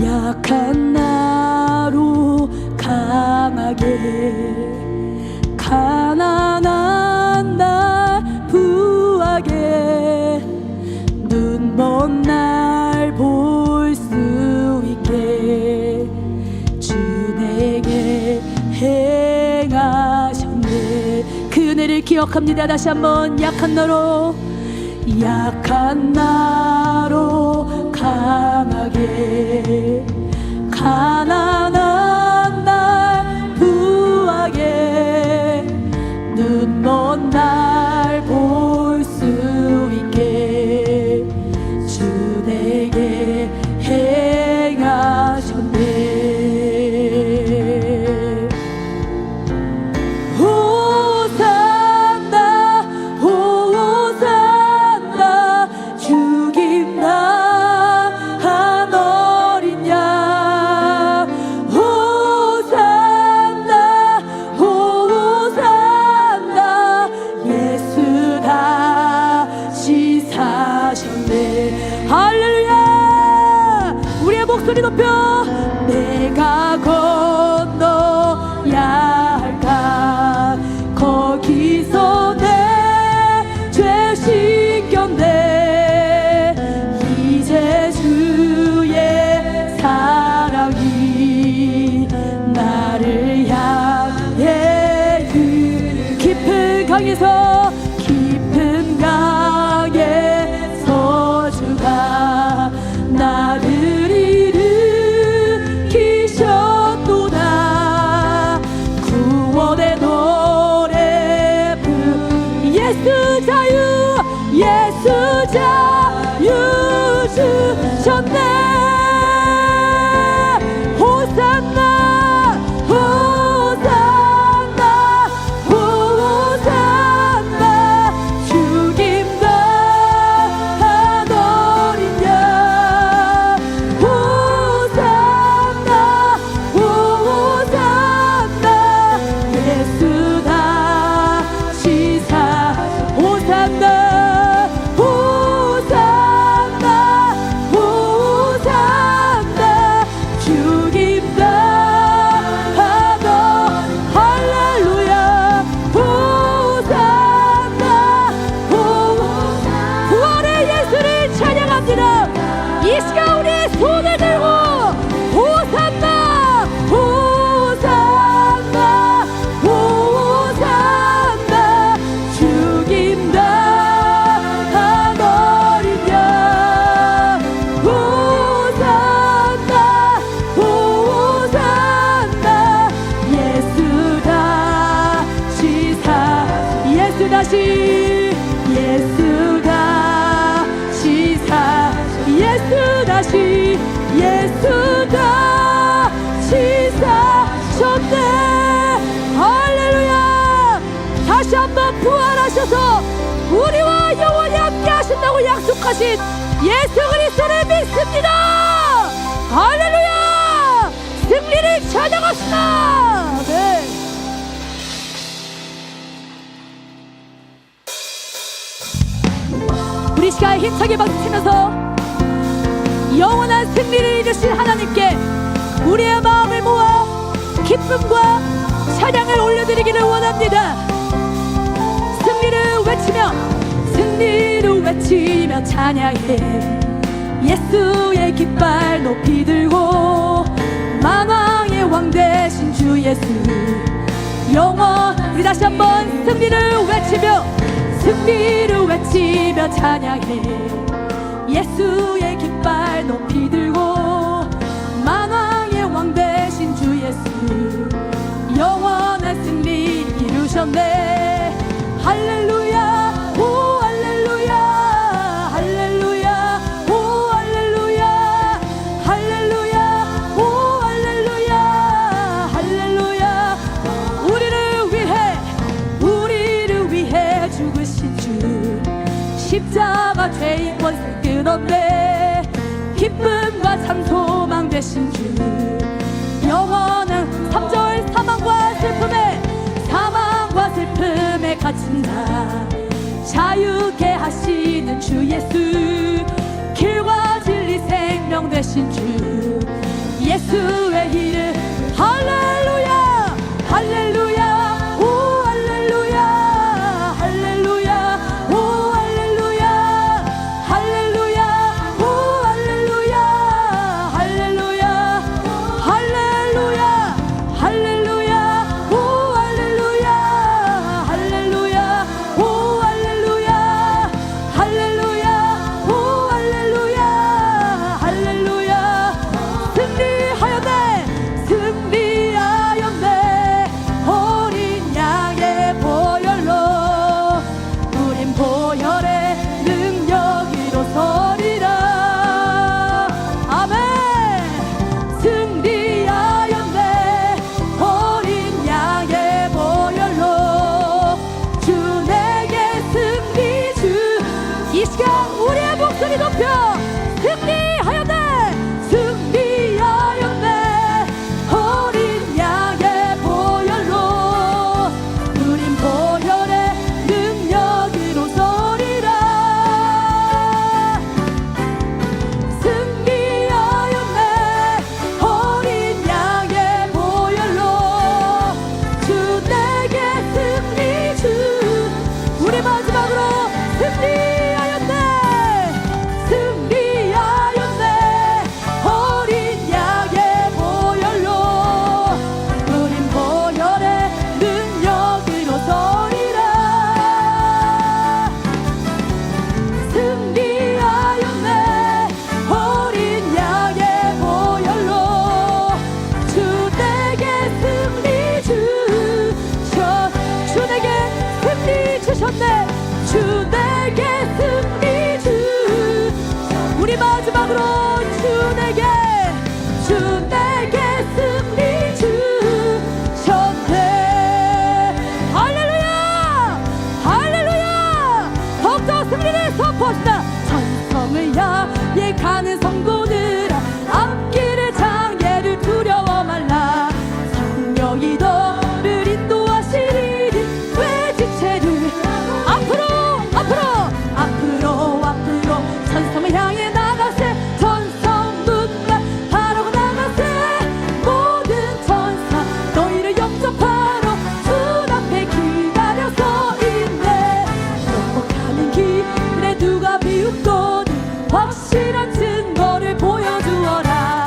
약한 나로 강하게, 가난한 날 부하게, 눈먼 날 볼 수 있게 주 내게 행하셨네. 그 은혜를 기억합니다. 다시 한번 약한 나로, 약한 나로 강하게, 가난한 날 부하게, 눈먼 날 볼 수 있게 주 내게 행하셨네. 호산나 호산나 죽임 당한 어린 양. 호산나 호산나 예수 다시 사셨네. 할렐루야. 우리의 목소리 높여. 내가 건너야 할까, 거기서 내 죄 씻겼네. 이제 주의 사랑이 나를 향해 깊은 강에서, 깊은 강에서 주가 나를 일으키셨도다. 구원의 노래 예수 자유, 예수 자유 주셨네. 호산나 호산나 호산나 죽임 당한 어린 양. 호산나 호산나 예수 다시 사. 호산나 호산나 호산나 죽임 당한 어린. 할렐루야. 호산나 호산나 부활의 예수를 찬양합니다. 이 시간 우리 손을 들고 호산나 호산나 호산나 죽임 당한 어린 양. 호산나 호산나 예수 다시 사. 예수 다시, 예수 다시 사. 예수 다시, 예수 다시 사셨네. 할렐루야. 다시 한번 부활하셔서 우리와 영원히 함께 하신다고 약속하신 예수 그리스도를 믿습니다. 할렐루야. 승리를 찬양합시다. 네. 우리 시간 힘차게 박수치면서 영원한 승리를 이루신 하나님께 우리의 마음을 모아 기쁨과 찬양을 올려드리기를 원합니다. 승리를 외치며, 승리를 외치며 찬양해. 예수의 깃발 높이 들고 만왕의 왕 되신 주 예수 영원. 우리 다시 한번 승리를 외치며, 승리를 외치며 찬양해. 예수의 깃발 높이 들고 만왕의 왕 되신 주 예수 영원한 승리 이루셨네. 할렐루야. 오 할렐루야. 할렐루야. 오 할렐루야. 할렐루야. 오 할렐루야. 할렐루야. 우리를 위해 죽으신 주, 십자가 죄인 권세 끊었네. 기쁨과 참 소망 되신 주 영원한 3절 사망과 슬픔에 갇힌 자 자유케 하시는 주 예수, 길과 진리 생명 되신 주 예수의 이름 할렐루야 할렐루야 오 할렐루야 할렐루야 오 할렐루야 할렐루야 오 할렐루야 할렐루야 할렐루야 할렐루야 오 할렐루야 할렐루야 오 할렐루야 할렐루야 오 할렐루야 할렐루야 승리하였네 승리하였네 어린 양의 보혈로 우린 보혈의 능력으로 서리라 아멘 승리하였네 어린 양의 보혈로 주 내게 승리 주 이 시간 우리의 목소리 높여 승리하였네 승리하였네 어린 양의 보혈로 우린 보혈의 능력으로 서리라 승리하였네 어린 양의 보혈로 주 내게 승리 주 우리 마지막으로 승리하였네 승리하였네 어린 양의 보혈로 우린 보혈의 능력으로 서리라 승리하였네 어린 양의 보혈로 주 내게 승리 주셔 주 내게 승리 주셨네 주 내게 승리 주 우리 마지막으로 주 내게 승리 주셨네 할렐루야 할렐루야 더욱더 승리를 선포합시다 찬성을 향해 가는 성도들아 앞길의 장애를 두려워 말라 성령이 너를 인도하시리니 왜 지체를 앞으로 천성을 향해 나가세 천성문만 바라고 나가세 모든 천사 너희를 영접하러 주 앞에 기다려서 있네 넘어가는 길에 누가 비웃거든 확실한 증거를 보여주어라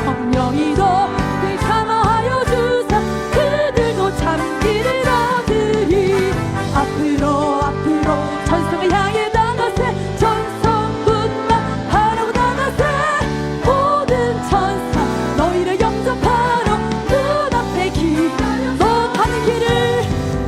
성령이 너를 참아하여 주사 그들도 참기를 얻으리 앞으로 천성을 향해 나가세 천성문만 바라고 나가세 모든 천사 너희를 영접하러 눈앞에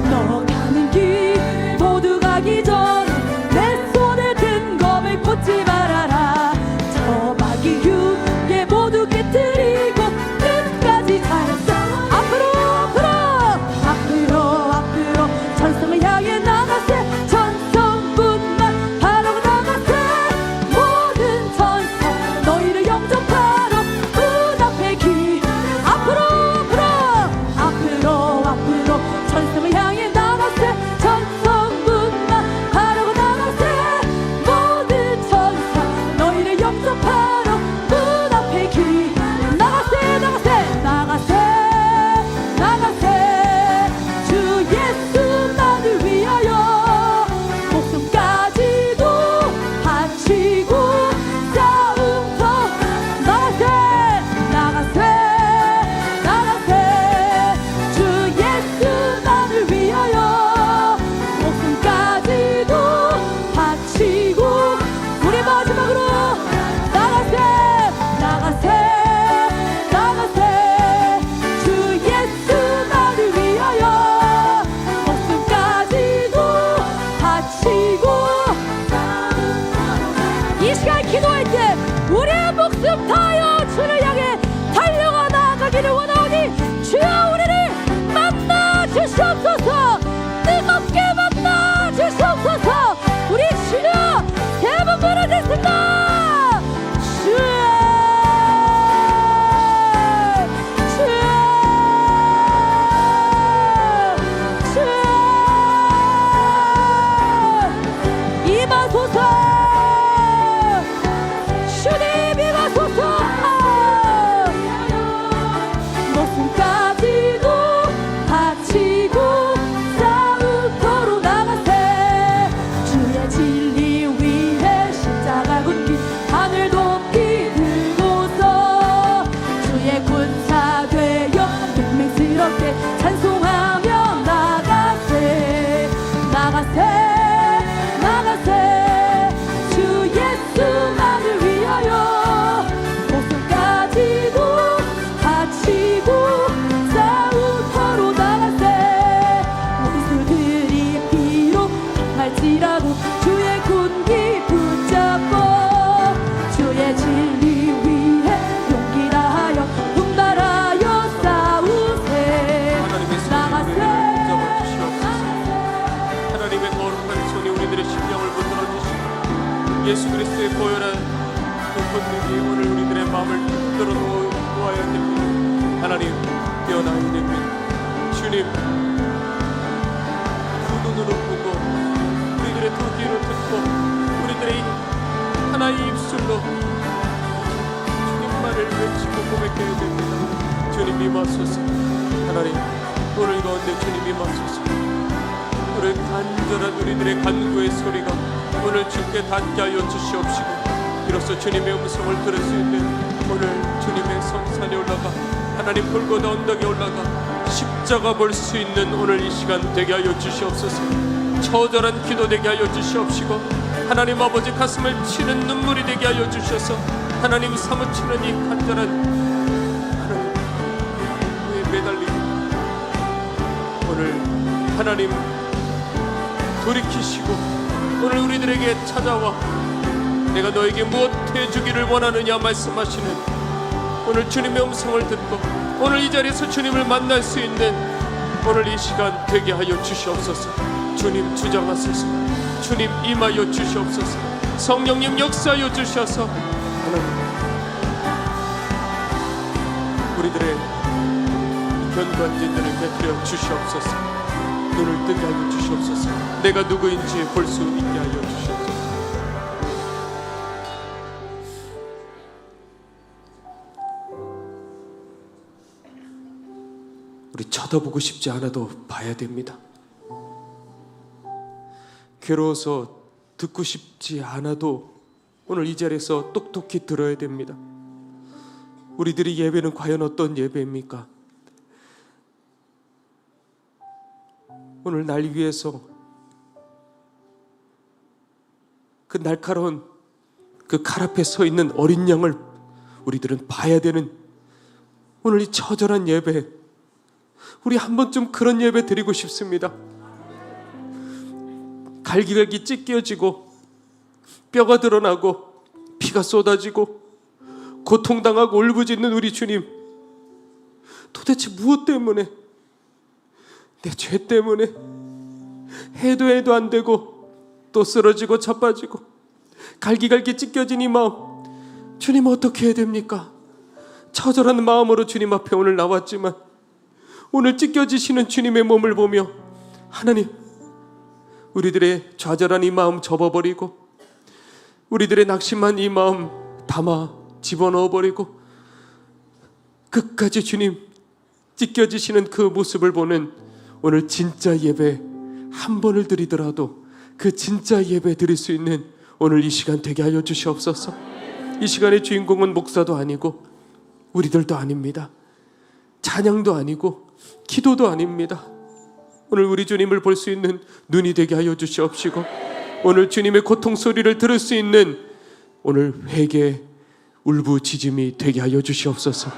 너 가는 길 모두 가기 전에 내 손에 든 검을 꽂지 말아라 저 마귀 흉에 모두 깨뜨리고 끝까지 잘했어 앞으로 천성을 향해 나가세 천성문만 바라고 나가세 모든 천사 너희를 영접하러 눈앞에 앞으로 천성을 향해 나가세 천성문만 바라고 나가세 모든 천사 너희를 영접하러 눈앞에 나가세 주 예수 나를 위하여 목숨까지도 바치고 싸움터 나가세 주 예수 나를 위하여 목숨까지도 바치고 우리 마지막으로 나가세 주 예수 나를 위하여 목숨까지도 바치고 이 시간 기도할 때 우리의 목숨 다하여 주를 향해 달려가 나아가기를 원하오니 주여 우리를 만나 주시옵소서 뜨겁게 만나 주시옵소서 우리 주여 세 번 부르겠습니다 주여 임하소서 주님 임하소서 주님만을 외치고 고백해야 됩니다. 주님 임하소서. 하나님, 오늘 가운데 주님 임하소서. 오늘 간절한 우리들의 간구의 소리가 오늘 주께 닿게 하여 주시옵시고, 비로소 주님의 음성을 들을 수 있는 오늘 주님의 성산에 올라가, 하나님 골고다 언덕에 올라가 십자가 볼 수 있는 오늘 이 시간 되게 하여 주시옵소서. 처절한 기도 되게 하여 주시옵시고, 하나님 아버지 가슴을 치는 눈물이 되게 하여 주셔서 하나님 사무치는 이 간절한 하나님 의 매달림, 오늘 하나님 돌이키시고 오늘 우리들에게 찾아와 내가 너에게 무엇 해주기를 원하느냐 말씀하시는 오늘 주님의 음성을 듣고 오늘 이 자리에서 주님을 만날 수 있는 오늘 이 시간 되게 하여 주시옵소서. 주님 주장하소서. 주님 임하여 주시옵소서. 성령님 역사하여 주셔서 하나님 우리들의 견관진들을 깨뜨려 주시옵소서. 눈을 뜨게 하여 주시옵소서. 내가 누구인지 볼 수 있게 하여 주시옵소서. 우리 쳐다보고 싶지 않아도 봐야 됩니다. 괴로워서 듣고 싶지 않아도 오늘 이 자리에서 똑똑히 들어야 됩니다. 우리들의 예배는 과연 어떤 예배입니까? 오늘 날 위해서 그 날카로운 그 칼 앞에 서 있는 어린 양을 우리들은 봐야 되는 오늘 이 처절한 예배, 우리 한 번쯤 그런 예배 드리고 싶습니다. 갈기갈기 찢겨지고 뼈가 드러나고 피가 쏟아지고 고통당하고 울부짖는 우리 주님, 도대체 무엇 때문에, 내 죄 때문에 해도 안 되고 또 쓰러지고 자빠지고 갈기갈기 찢겨진 이 마음, 주님 어떻게 해야 됩니까? 처절한 마음으로 주님 앞에 오늘 나왔지만 오늘 찢겨지시는 주님의 몸을 보며 하나님, 우리들의 좌절한 이 마음 접어버리고 우리들의 낙심한 이 마음 담아 집어넣어버리고 끝까지 주님 찢겨지시는 그 모습을 보는 오늘 진짜 예배 한 번을 드리더라도 그 진짜 예배 드릴 수 있는 오늘 이 시간 되게 하여 주시옵소서. 이 시간의 주인공은 목사도 아니고 우리들도 아닙니다. 찬양도 아니고 기도도 아닙니다. 오늘 우리 주님을 볼 수 있는 눈이 되게 하여 주시옵시고, 오늘 주님의 고통 소리를 들을 수 있는 오늘 회개 울부짖음이 되게 하여 주시옵소서.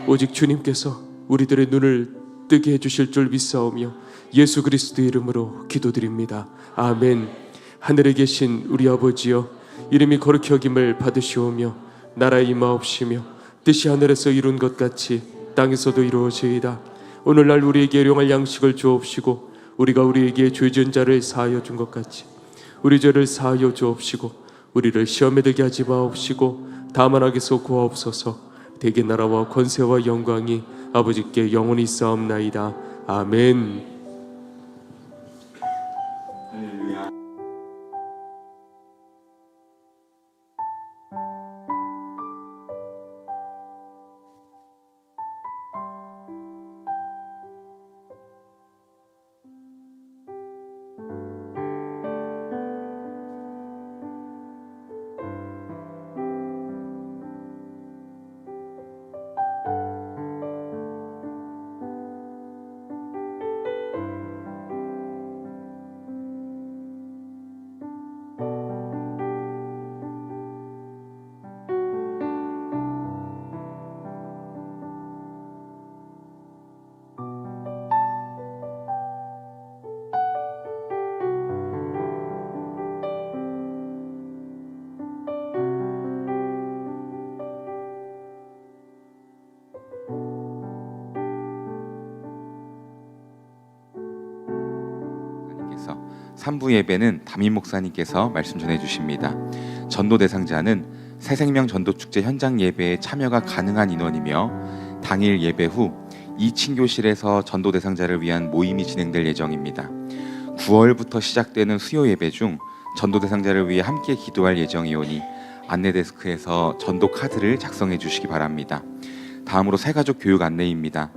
오직 주님께서 우리들의 눈을 뜨게 해주실 줄 믿사오며 예수 그리스도의 이름으로 기도드립니다. 아멘. 하늘에 계신 우리 아버지여, 이름이 거룩히 여김을 받으시오며 나라의 임하옵시며 뜻이 하늘에서 이룬 것 같이 땅에서도 이루어지이다. 오늘날 우리에게 일용할 양식을 주옵시고 우리가 우리에게 죄 지은 자를 사하여 준 것 같이 우리 죄를 사하여 주옵시고 우리를 시험에 들게 하지 마옵시고 다만 악에서 구하옵소서. 대개 나라와 권세와 영광이 아버지께 영원히 있사옵나이다. 아멘. 목사님께서 3부 예배는 담임 목사님께서 말씀 전해 주십니다. 전도 대상자는 새생명 전도축제 현장 예배에 참여가 가능한 인원이며 당일 예배 후 2층 교실에서 전도 대상자를 위한 모임이 진행될 예정입니다. 9월부터 시작되는 수요 예배 중 전도 대상자를 위해 함께 기도할 예정이오니 안내 데스크에서 전도 카드를 작성해 주시기 바랍니다. 다음으로 새가족 교육 안내입니다.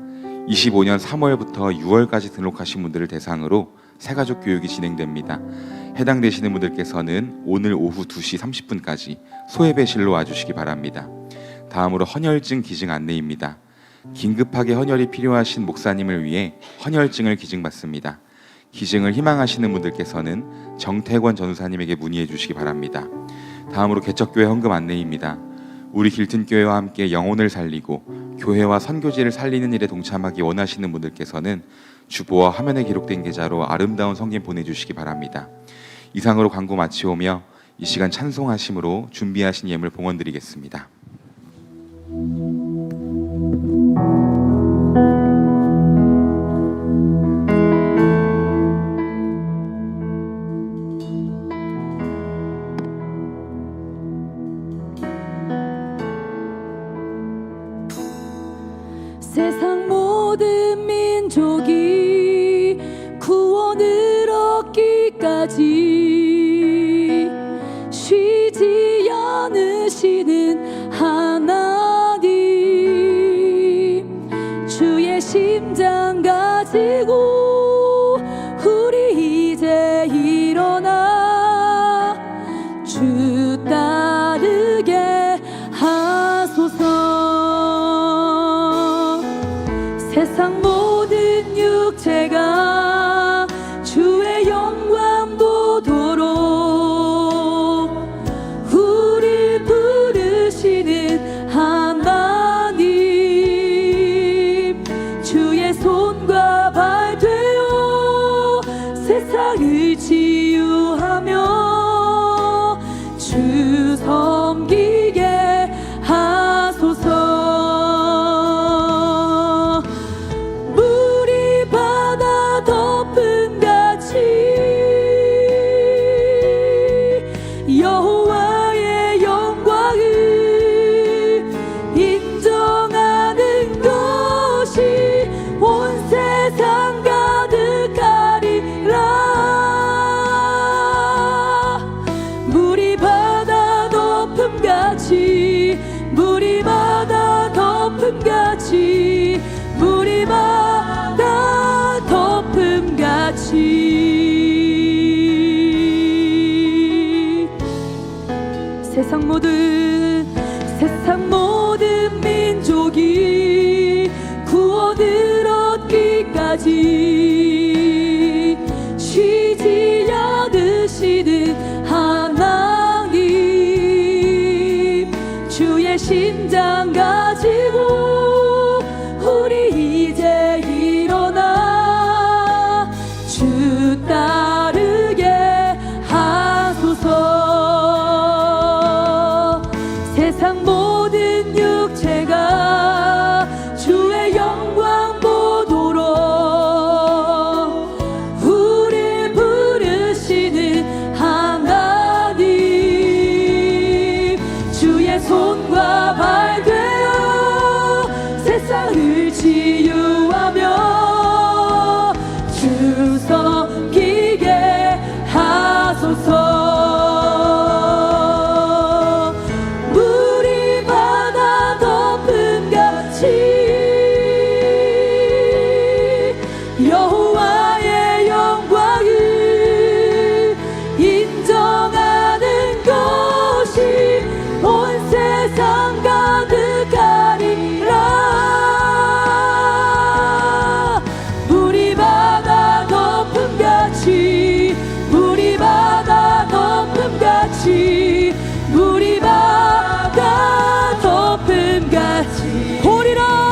25년 3월부터 6월까지 등록하신 분들을 대상으로 새가족 교육이 진행됩니다. 해당되시는 분들께서는 오늘 오후 2시 30분까지 소예배실로 와주시기 바랍니다. 다음으로 헌혈증 기증 안내입니다. 긴급하게 헌혈이 필요하신 목사님을 위해 헌혈증을 기증받습니다. 기증을 희망하시는 분들께서는 정태권 전우사님에게 문의해 주시기 바랍니다. 다음으로 개척교회 헌금 안내입니다. 우리 길튼교회와 함께 영혼을 살리고 교회와 선교지를 살리는 일에 동참하기 원하시는 분들께서는 주보와 화면에 기록된 계좌로 아름다운 성김 보내주시기 바랍니다. 이상으로 광고 마치오며 이 시간 찬송하심으로 준비하신 예물 봉헌드리겠습니다. 세상 모든 민족이 구원을 얻기까지 쉬지 않으시는 하나님, 주의 심장 가지고 우리 이제 일어나 주 따르게 하소서. 세상 모든 육체가 주의 영광 보도록 우릴 부르시는 하나님, 주의 손과 발 되어 세상을 치유하며 주 섬기게 하소서. 여호와의 영광을 인정하는 것이 온 세상 가득하리라. 물이 바다 덮음같이, 물이 바다 덮음같이, 물이 바다 덮음같이 세상 모든 민족이 구원을 얻기까지 쉬지 않으시는 하나님, 주의 심장 가지고 우리 이제 일어나 주 따르게 하소서. 세상 모든 육체가 주의 영광 보도록 우릴 부르시는 하나님, 주의 손과 발 되어 세상을 치유하며 주 섬기게 하소서. 여호와의 영광을 인정하는 것이 온 세상 가득하리라. 물이 바다 덮음같이, 물이 바다 덮음같이, 물이 바다 덮음같이 보리라.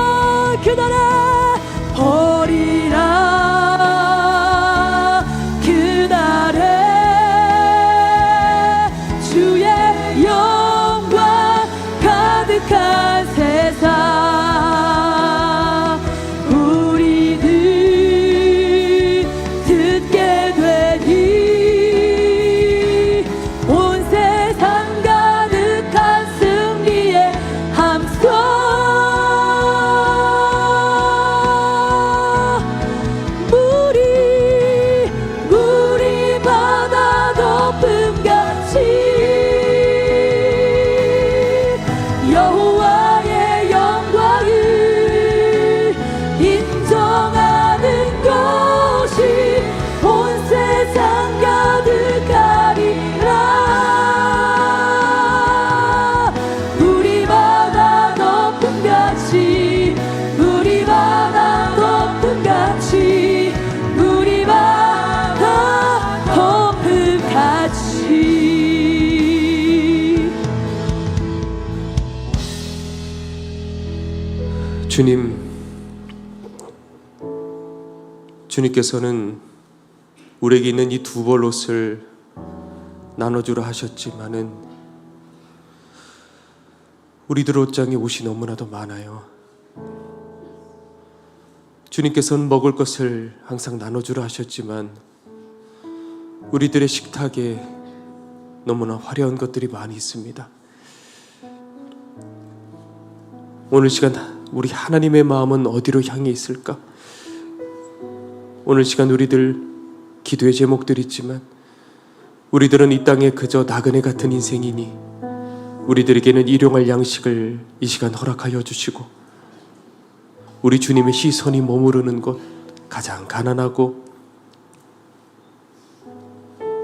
주님께서는 우리에게 있는 이 두 벌 옷을 나눠주라 하셨지만은 우리들 옷장에 옷이 너무나도 많아요. 주님께서는 먹을 것을 항상 나눠주라 하셨지만 우리들의 식탁에 너무나 화려한 것들이 많이 있습니다. 오늘 시간 우리 하나님의 마음은 어디로 향해 있을까? 오늘 시간 우리들 기도의 제목들이 있지만 우리들은 이 땅에 그저 나그네 같은 인생이니 우리들에게는 일용할 양식을 이 시간 허락하여 주시고 우리 주님의 시선이 머무르는 곳, 가장 가난하고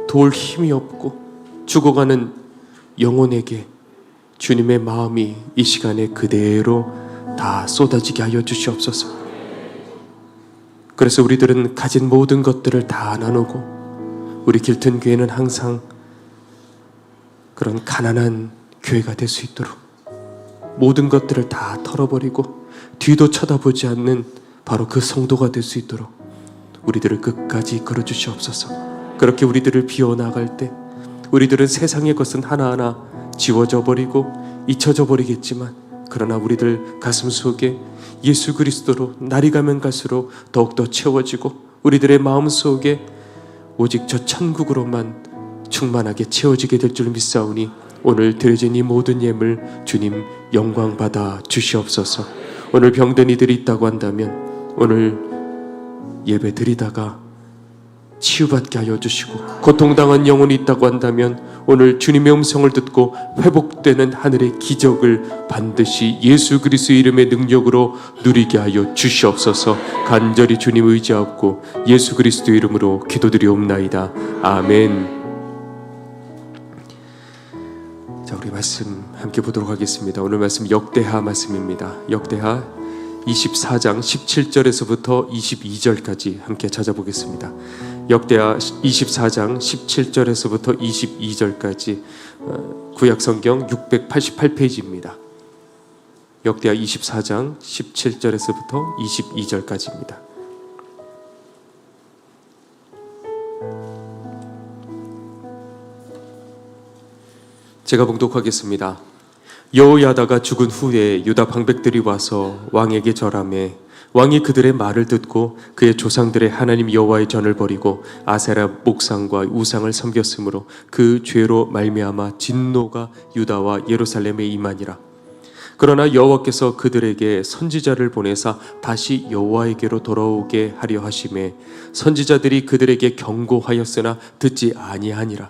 도울 힘이 없고 죽어가는 영혼에게 주님의 마음이 이 시간에 그대로 다 쏟아지게 하여 주시옵소서. 그래서 우리들은 가진 모든 것들을 다 나누고 우리 길튼 교회는 항상 그런 가난한 교회가 될 수 있도록 모든 것들을 다 털어버리고 뒤도 쳐다보지 않는 바로 그 성도가 될 수 있도록 우리들을 끝까지 이끌어 주시옵소서. 그렇게 우리들을 비워나갈 때 우리들은 세상의 것은 하나하나 지워져 버리고 잊혀져 버리겠지만 그러나 우리들 가슴 속에 예수 그리스도로 날이 가면 갈수록 더욱더 채워지고 우리들의 마음 속에 오직 저 천국으로만 충만하게 채워지게 될 줄 믿사오니 오늘 드려진 이 모든 예물 주님 영광 받아 주시옵소서. 오늘 병든 이들이 있다고 한다면 오늘 예배 드리다가 치유받게 하여 주시고 고통당한 영혼이 있다고 한다면 오늘 주님의 음성을 듣고 회복되는 하늘의 기적을 반드시 예수 그리스도의 이름의 능력으로 누리게 하여 주시옵소서. 간절히 주님 의지하옵고 예수 그리스도의 이름으로 기도드리옵나이다. 아멘. 자, 우리 말씀 함께 보도록 하겠습니다. 오늘 말씀 역대하 말씀입니다. 역대하 24장 17절에서부터 22절까지 함께 찾아보겠습니다. 역대하 24장 17절에서부터 22절까지 구약성경 688페이지입니다. 역대하 24장 17절에서부터 22절까지입니다. 제가 봉독하겠습니다. 여호야다가 죽은 후에 유다 방백들이 와서 왕에게 절하매 왕이 그들의 말을 듣고 그의 조상들의 하나님 여호와의 전을 버리고 아세라 목상과 우상을 섬겼으므로 그 죄로 말미암아 진노가 유다와 예루살렘에 임하니라. 그러나 여호와께서 그들에게 선지자를 보내사 다시 여호와에게로 돌아오게 하려 하심에 선지자들이 그들에게 경고하였으나 듣지 아니하니라.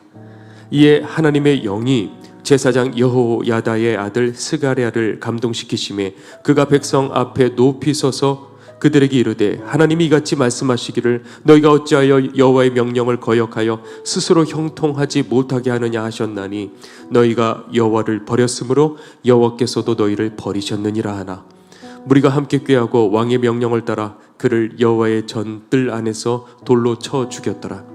이에 하나님의 영이 제사장 여호야다의 아들 스가랴를 감동시키심에 그가 백성 앞에 높이 서서 그들에게 이르되 하나님이 이같이 말씀하시기를 너희가 어찌하여 여호와의 명령을 거역하여 스스로 형통하지 못하게 하느냐 하셨나니 너희가 여호와를 버렸으므로 여호와께서도 너희를 버리셨느니라 하나 무리가 함께 꾀하고 왕의 명령을 따라 그를 여호와의 전뜰 안에서 돌로 쳐 죽였더라.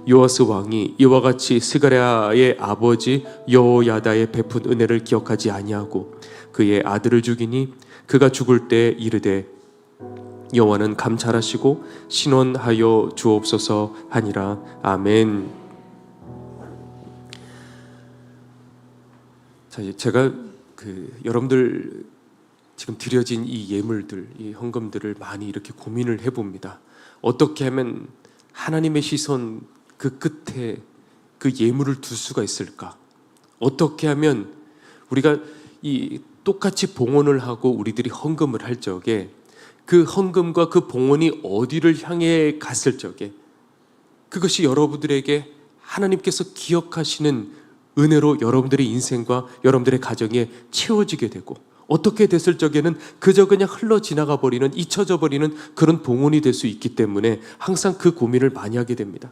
요아스 왕이 이와 같이 스가랴의 아버지 여호야다의 베푼 은혜를 기억하지 아니하고 그의 아들을 죽이니 그가 죽을 때 이르되 여호와는 감찰하시고 신원하여 주옵소서 하니라. 아멘. 자, 제가 여러분들 지금 드려진 이 예물들, 이 헌금들을 많이 이렇게 고민을 해봅니다. 어떻게 하면 하나님의 시선 그 끝에 그 예물을 둘 수가 있을까? 어떻게 하면 우리가 이 똑같이 봉헌을 하고 우리들이 헌금을 할 적에 그 헌금과 그 봉헌이 어디를 향해 갔을 적에 그것이 여러분들에게 하나님께서 기억하시는 은혜로 여러분들의 인생과 여러분들의 가정에 채워지게 되고 어떻게 됐을 적에는 그저 그냥 흘러 지나가 버리는 잊혀져 버리는 그런 봉헌이 될 수 있기 때문에 항상 그 고민을 많이 하게 됩니다.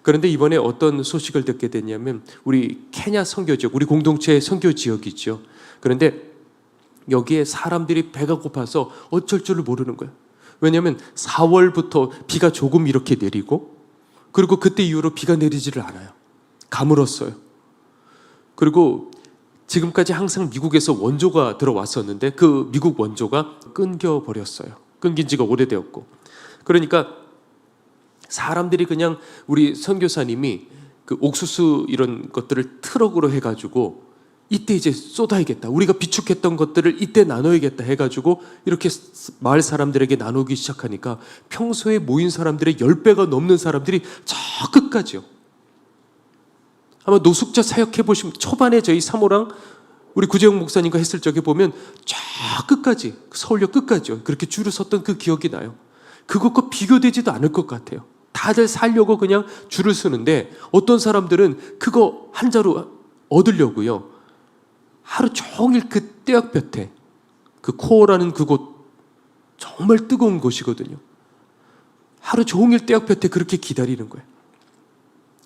그런데 이번에 어떤 소식을 듣게 됐냐면 우리 케냐 선교지역, 우리 공동체의 선교 지역이죠. 그런데 여기에 사람들이 배가 고파서 어쩔 줄을 모르는 거예요. 왜냐하면 4월부터 비가 조금 이렇게 내리고 그리고 그때 이후로 비가 내리지를 않아요. 가물었어요. 그리고 지금까지 항상 미국에서 원조가 들어왔었는데 그 미국 원조가 끊겨버렸어요. 끊긴 지가 오래되었고. 그러니까 사람들이 그냥 우리 선교사님이 그 옥수수 이런 것들을 트럭으로 해가지고 이때 이제 쏟아야겠다. 우리가 비축했던 것들을 이때 나눠야겠다 해가지고 이렇게 마을 사람들에게 나누기 시작하니까 평소에 모인 사람들의 10배가 넘는 사람들이 저 끝까지요. 아마 노숙자 사역해 보시면 초반에 저희 사모랑 우리 구재영 목사님과 했을 적에 보면 저 끝까지 서울역 끝까지요. 그렇게 줄을 섰던 그 기억이 나요. 그것과 비교되지도 않을 것 같아요. 다들 살려고 그냥 줄을 서는데 어떤 사람들은 그거 한 자루 얻으려고요. 하루 종일 그 떼약볕에 그 코어라는 그곳 정말 뜨거운 곳이거든요. 하루 종일 떼약볕에 그렇게 기다리는 거예요.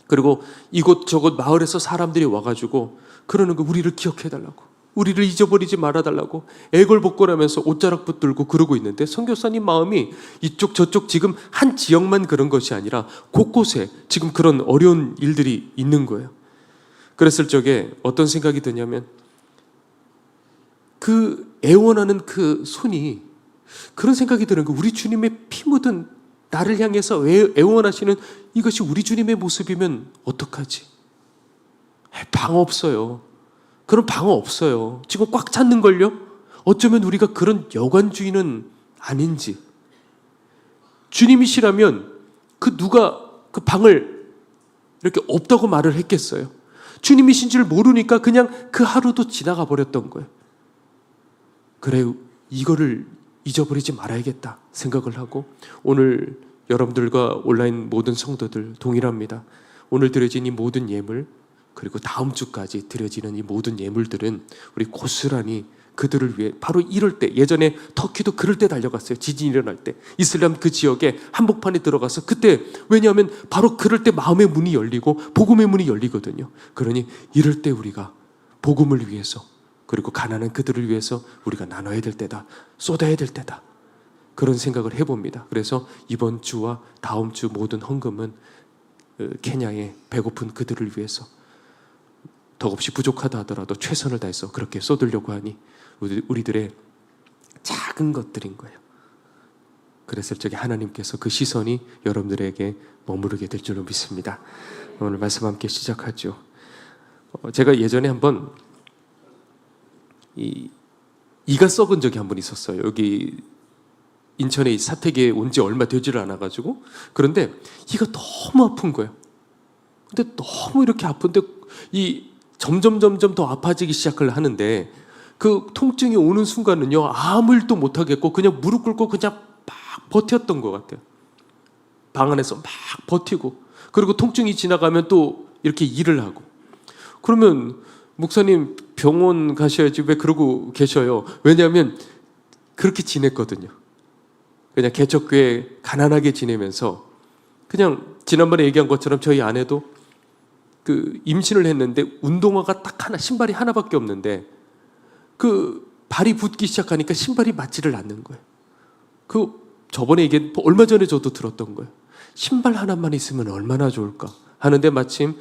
그리고 이곳저곳 마을에서 사람들이 와가지고 그러는 거 우리를 기억해달라고 우리를 잊어버리지 말아달라고 애걸복걸하면서 옷자락 붙들고 그러고 있는데 선교사님 마음이 이쪽 저쪽 지금 한 지역만 그런 것이 아니라 곳곳에 지금 그런 어려운 일들이 있는 거예요. 그랬을 적에 어떤 생각이 드냐면 그 애원하는 그 손이 그런 생각이 드는 거예요. 우리 주님의 피 묻은 나를 향해서 애원하시는 이것이 우리 주님의 모습이면 어떡하지? 방어 없어요. 그런 방어 없어요. 지금 꽉 찼는걸요? 어쩌면 우리가 그런 여관주의는 아닌지. 주님이시라면 그 누가 그 방을 이렇게 없다고 말을 했겠어요? 주님이신 줄 모르니까 그냥 그 하루도 지나가 버렸던 거예요. 그래, 이거를 잊어버리지 말아야겠다 생각을 하고 오늘 여러분들과 온라인 모든 성도들 동일합니다. 오늘 드려진 이 모든 예물 그리고 다음 주까지 드려지는 이 모든 예물들은 우리 고스란히 그들을 위해 바로 이럴 때 예전에 터키도 그럴 때 달려갔어요. 지진이 일어날 때 이슬람 그 지역에 한복판에 들어가서 그때 왜냐하면 바로 그럴 때 마음의 문이 열리고 복음의 문이 열리거든요. 그러니 이럴 때 우리가 복음을 위해서 그리고 가난한 그들을 위해서 우리가 나눠야 될 때다. 쏟아야 될 때다. 그런 생각을 해봅니다. 그래서 이번 주와 다음 주 모든 헌금은 케냐의 배고픈 그들을 위해서 덕없이 부족하다 하더라도 최선을 다해서 그렇게 쏟으려고 하니 우리들의 작은 것들인 거예요. 그랬을 적에 하나님께서 그 시선이 여러분들에게 머무르게 될 줄로 믿습니다. 오늘 말씀 함께 시작하죠. 제가 예전에 한번 이가 썩은 적이 한 번 있었어요. 여기 인천에 사택에 온 지 얼마 되지를 않아가지고 그런데 이가 너무 아픈 거예요. 근데 너무 이렇게 아픈데 이 점점 더 아파지기 시작을 하는데 그 통증이 오는 순간은요 아무 일도 못 하겠고 그냥 무릎 꿇고 그냥 막 버텼던 것 같아요. 방 안에서 막 버티고 그리고 통증이 지나가면 또 이렇게 일을 하고 그러면 목사님 병원 가셔야지 왜 그러고 계셔요? 왜냐하면 그렇게 지냈거든요. 그냥 개척교회 가난하게 지내면서 그냥 지난번에 얘기한 것처럼 저희 아내도 그 임신을 했는데 운동화가 딱 하나 신발이 하나밖에 없는데 그 발이 붓기 시작하니까 신발이 맞지를 않는 거예요. 그 저번에 얘기한 얼마 전에 저도 들었던 거예요. 신발 하나만 있으면 얼마나 좋을까 하는데 마침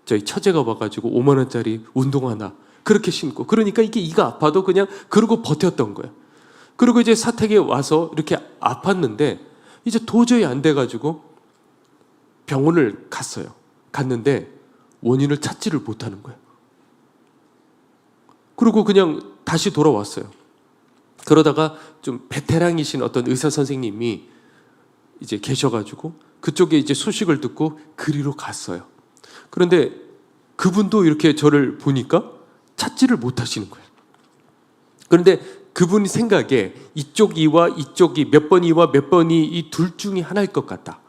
저희 처제가 와가지고 5만 원짜리 운동화 하나 그렇게 신고 그러니까 이게 이가 아파도 그냥 그러고 버텼던 거예요. 그리고 이제 사택에 와서 이렇게 아팠는데 이제 도저히 안 돼가지고 병원을 갔어요. 갔는데 원인을 찾지를 못하는 거예요. 그리고 그냥 다시 돌아왔어요. 그러다가 좀 베테랑이신 어떤 의사 선생님이 이제 계셔가지고 그쪽에 이제 소식을 듣고 그리로 갔어요. 그런데 그분도 이렇게 저를 보니까 찾지를 못하시는 거예요. 그런데 그분 생각에 이쪽 이와 이쪽이 몇 번 이와 몇 번이 이 둘 중에 하나일 것 같다.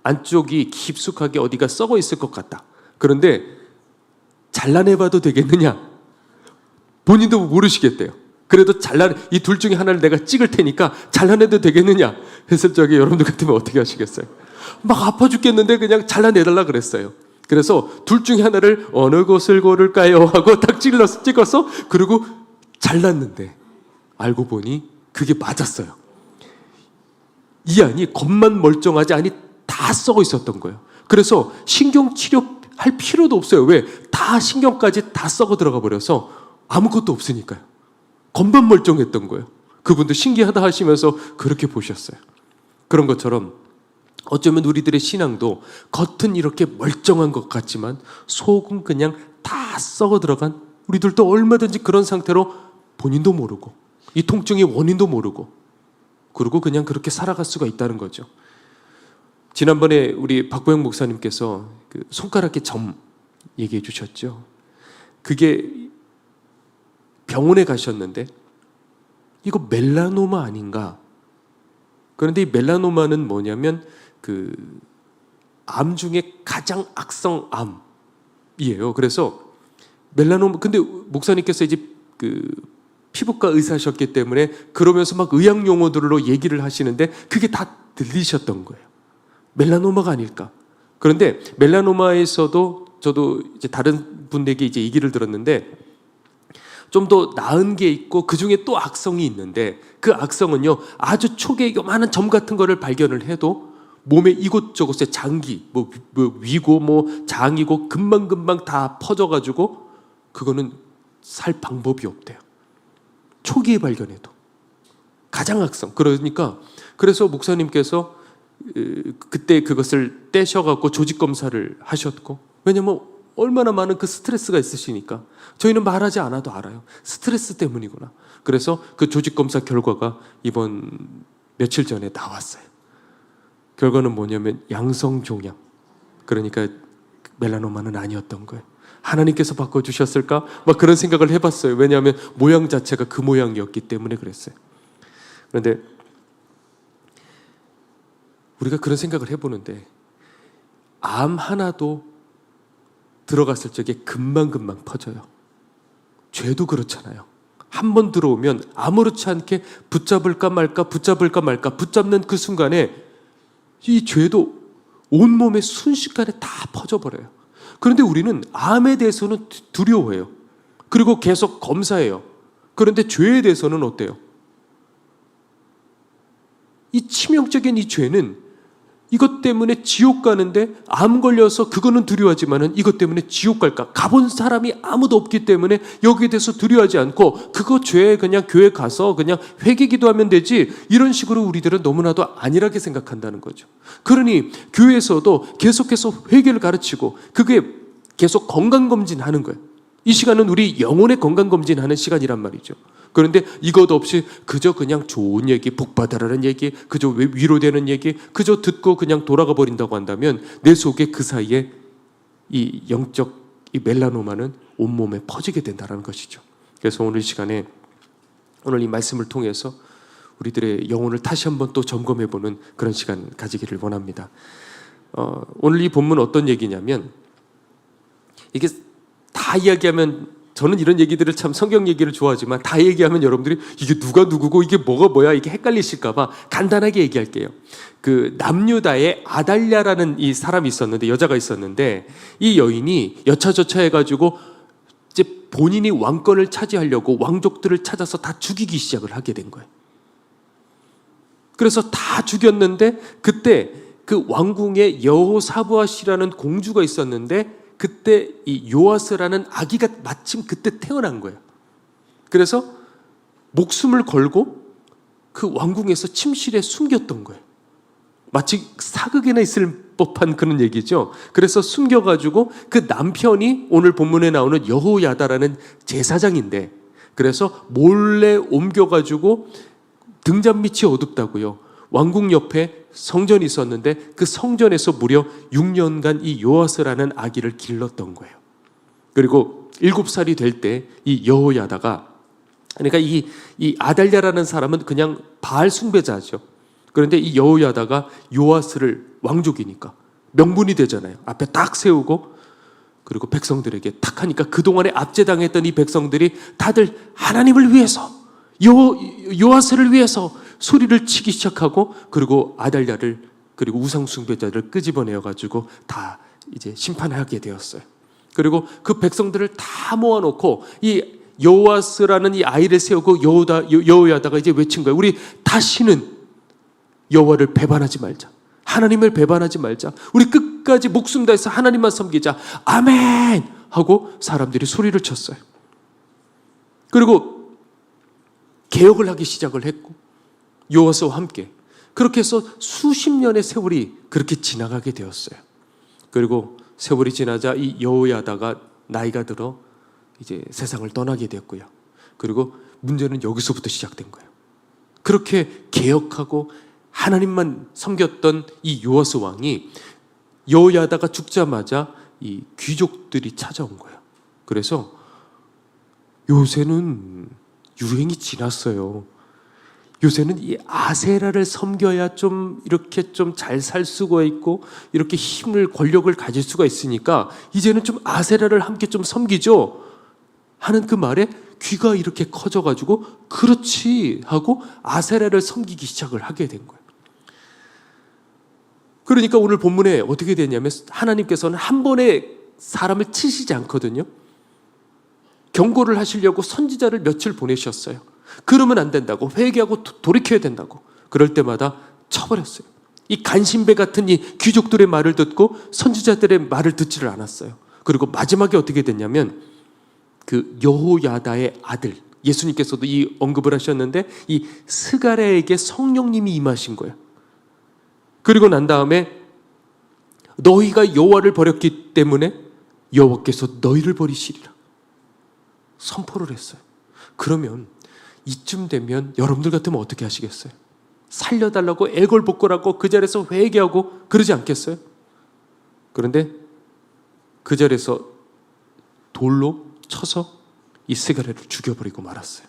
안쪽이 깊숙하게 어디가 썩어 있을 것 같다. 그런데 잘라내봐도 되겠느냐? 본인도 모르시겠대요. 그래도 이 둘 중에 하나를 내가 찍을 테니까 잘라내도 되겠느냐? 했을 적에 여러분들 같으면 어떻게 하시겠어요? 막 아파 죽겠는데 그냥 잘라내달라 그랬어요. 그래서 둘 중에 하나를 어느 곳을 고를까요? 하고 딱 찍어서 그리고 잘랐는데 알고 보니 그게 맞았어요. 이 안이 겉만 멀쩡하지 안이 다 썩어 있었던 거예요. 그래서 신경치료 할 필요도 없어요. 왜? 다 신경까지 다 썩어 들어가 버려서 아무것도 없으니까요. 겉만 멀쩡했던 거예요. 그분도 신기하다 하시면서 그렇게 보셨어요. 그런 것처럼 어쩌면 우리들의 신앙도 겉은 이렇게 멀쩡한 것 같지만 속은 그냥 다 썩어 들어간, 우리들도 얼마든지 그런 상태로 본인도 모르고 이 통증의 원인도 모르고 그리고 그냥 그렇게 살아갈 수가 있다는 거죠. 지난번에 우리 박보영 목사님께서 그 손가락에 점 얘기해 주셨죠. 그게 병원에 가셨는데 이거 멜라노마 아닌가? 그런데 이 멜라노마는 뭐냐면 그 암 중에 가장 악성 암이에요. 그래서 멜라노마, 근데 목사님께서 이제 그 피부과 의사셨기 때문에 그러면서 막 의학 용어들로 얘기를 하시는데 그게 다 들리셨던 거예요. 멜라노마가 아닐까. 그런데 멜라노마에서도 저도 이제 다른 분에게 이제 얘기를 들었는데 좀 더 나은 게 있고 그 중에 또 악성이 있는데 그 악성은요 아주 초기에 요만한 점 같은 거를 발견을 해도 몸에 이곳저곳에 장기, 뭐 위고 뭐 장이고 금방금방 다 퍼져가지고 그거는 살 방법이 없대요. 초기에 발견해도 가장 악성. 그러니까 그래서 목사님께서 그때 그것을 떼셔갖고 조직 검사를 하셨고, 왜냐면 얼마나 많은 그 스트레스가 있으시니까 저희는 말하지 않아도 알아요. 스트레스 때문이구나. 그래서 그 조직 검사 결과가 이번 며칠 전에 나왔어요. 결과는 뭐냐면 양성 종양. 그러니까 멜라노마는 아니었던 거예요. 하나님께서 바꿔주셨을까? 막 그런 생각을 해봤어요. 왜냐하면 모양 자체가 그 모양이었기 때문에 그랬어요. 그런데 우리가 그런 생각을 해보는데 암 하나도 들어갔을 적에 금방금방 퍼져요. 죄도 그렇잖아요. 한 번 들어오면 아무렇지 않게 붙잡을까 말까 붙잡는 그 순간에 이 죄도 온몸에 순식간에 다 퍼져버려요. 그런데 우리는 암에 대해서는 두려워해요. 그리고 계속 검사해요. 그런데 죄에 대해서는 어때요? 이 치명적인 이 죄는 이것 때문에 지옥 가는데 암 걸려서 그거는 두려워하지만은 이것 때문에 지옥 갈까? 가본 사람이 아무도 없기 때문에 여기에 대해서 두려워하지 않고 그거 죄 그냥 교회 가서 그냥 회개 기도하면 되지, 이런 식으로 우리들은 너무나도 안일하게 생각한다는 거죠. 그러니 교회에서도 계속해서 회개를 가르치고 그게 계속 건강검진하는 거예요. 이 시간은 우리 영혼의 건강검진하는 시간이란 말이죠. 그런데 이것 없이 그저 그냥 좋은 얘기, 복 받으라는 얘기, 그저 위로되는 얘기, 그저 듣고 그냥 돌아가 버린다고 한다면 내 속에 그 사이에 이 영적 이 멜라노마는 온몸에 퍼지게 된다는 것이죠. 그래서 오늘 이 시간에 오늘 이 말씀을 통해서 우리들의 영혼을 다시 한번 또 점검해보는 그런 시간 가지기를 원합니다. 오늘 이 본문 어떤 얘기냐면, 이게 다 이야기하면, 저는 이런 얘기들을 참 성경 얘기를 좋아하지만 다 얘기하면 여러분들이 이게 누가 누구고 이게 뭐가 뭐야 이게 헷갈리실까봐 간단하게 얘기할게요. 그 남유다에 아달랴라는 이 사람이 있었는데, 여자가 있었는데, 이 여인이 여차저차 해가지고 이제 본인이 왕권을 차지하려고 왕족들을 찾아서 다 죽이기 시작을 하게 된 거예요. 그래서 다 죽였는데 그때 그 왕궁에 여호사부앗이라는 공주가 있었는데 그때 이 요아스라는 아기가 마침 그때 태어난 거예요. 그래서 목숨을 걸고 그 왕궁에서 침실에 숨겼던 거예요. 마치 사극에나 있을 법한 그런 얘기죠. 그래서 숨겨가지고 그 남편이 오늘 본문에 나오는 여호야다라는 제사장인데, 그래서 몰래 옮겨가지고 등잔 밑이 어둡다고요. 왕궁 옆에 성전이 있었는데 그 성전에서 무려 6년간 이 요아스라는 아기를 길렀던 거예요. 그리고 7살이 될 때 이 여호야다가, 그러니까 이 아달랴라는 사람은 그냥 바알 숭배자죠. 그런데 이 여호야다가 요아스를, 왕족이니까 명분이 되잖아요. 앞에 딱 세우고, 그리고 백성들에게 탁 하니까 그동안에 압제당했던 이 백성들이 다들 하나님을 위해서, 요아스를 위해서 소리를 치기 시작하고, 그리고 아달랴를, 그리고 우상 숭배자들을 끄집어내어가지고 다 이제 심판하게 되었어요. 그리고 그 백성들을 다 모아놓고 이 여호아스라는 이 아이를 세우고 여호야다가 이제 외친 거예요. 우리 다시는 여호와를 배반하지 말자. 하나님을 배반하지 말자. 우리 끝까지 목숨 다해서 하나님만 섬기자. 아멘! 하고 사람들이 소리를 쳤어요. 그리고 개혁을 하기 시작을 했고 여호와스와 함께 그렇게 해서 수십 년의 세월이 그렇게 지나가게 되었어요. 그리고 세월이 지나자 이 여호야다가 나이가 들어 이제 세상을 떠나게 되었고요. 그리고 문제는 여기서부터 시작된 거예요. 그렇게 개혁하고 하나님만 섬겼던 이 요아스 왕이 여호야다가 죽자마자 이 귀족들이 찾아온 거예요. 그래서 요새는 유행이 지났어요. 요새는 이 아세라를 섬겨야 좀 이렇게 좀 잘 살 수가 있고 이렇게 힘을 권력을 가질 수가 있으니까 이제는 좀 아세라를 함께 좀 섬기죠 하는 그 말에 귀가 이렇게 커져가지고 그렇지 하고 아세라를 섬기기 시작을 하게 된 거예요. 그러니까 오늘 본문에 어떻게 되냐면 하나님께서는 한 번에 사람을 치시지 않거든요. 경고를 하시려고 선지자를 며칠 보내셨어요. 그러면 안 된다고, 회개하고 돌이켜야 된다고. 그럴 때마다 쳐버렸어요. 이 간신배 같은 이 귀족들의 말을 듣고 선지자들의 말을 듣지를 않았어요. 그리고 마지막에 어떻게 됐냐면 그 여호야다의 아들, 예수님께서도 이 언급을 하셨는데 이 스가랴에게 성령님이 임하신 거예요. 그리고 난 다음에 너희가 여호와를 버렸기 때문에 여호와께서 너희를 버리시리라 선포를 했어요. 그러면 이쯤 되면 여러분들 같으면 어떻게 하시겠어요? 살려달라고 애걸복걸하고 그 자리에서 회개하고 그러지 않겠어요? 그런데 그 자리에서 돌로 쳐서 이 스가랴를 죽여버리고 말았어요.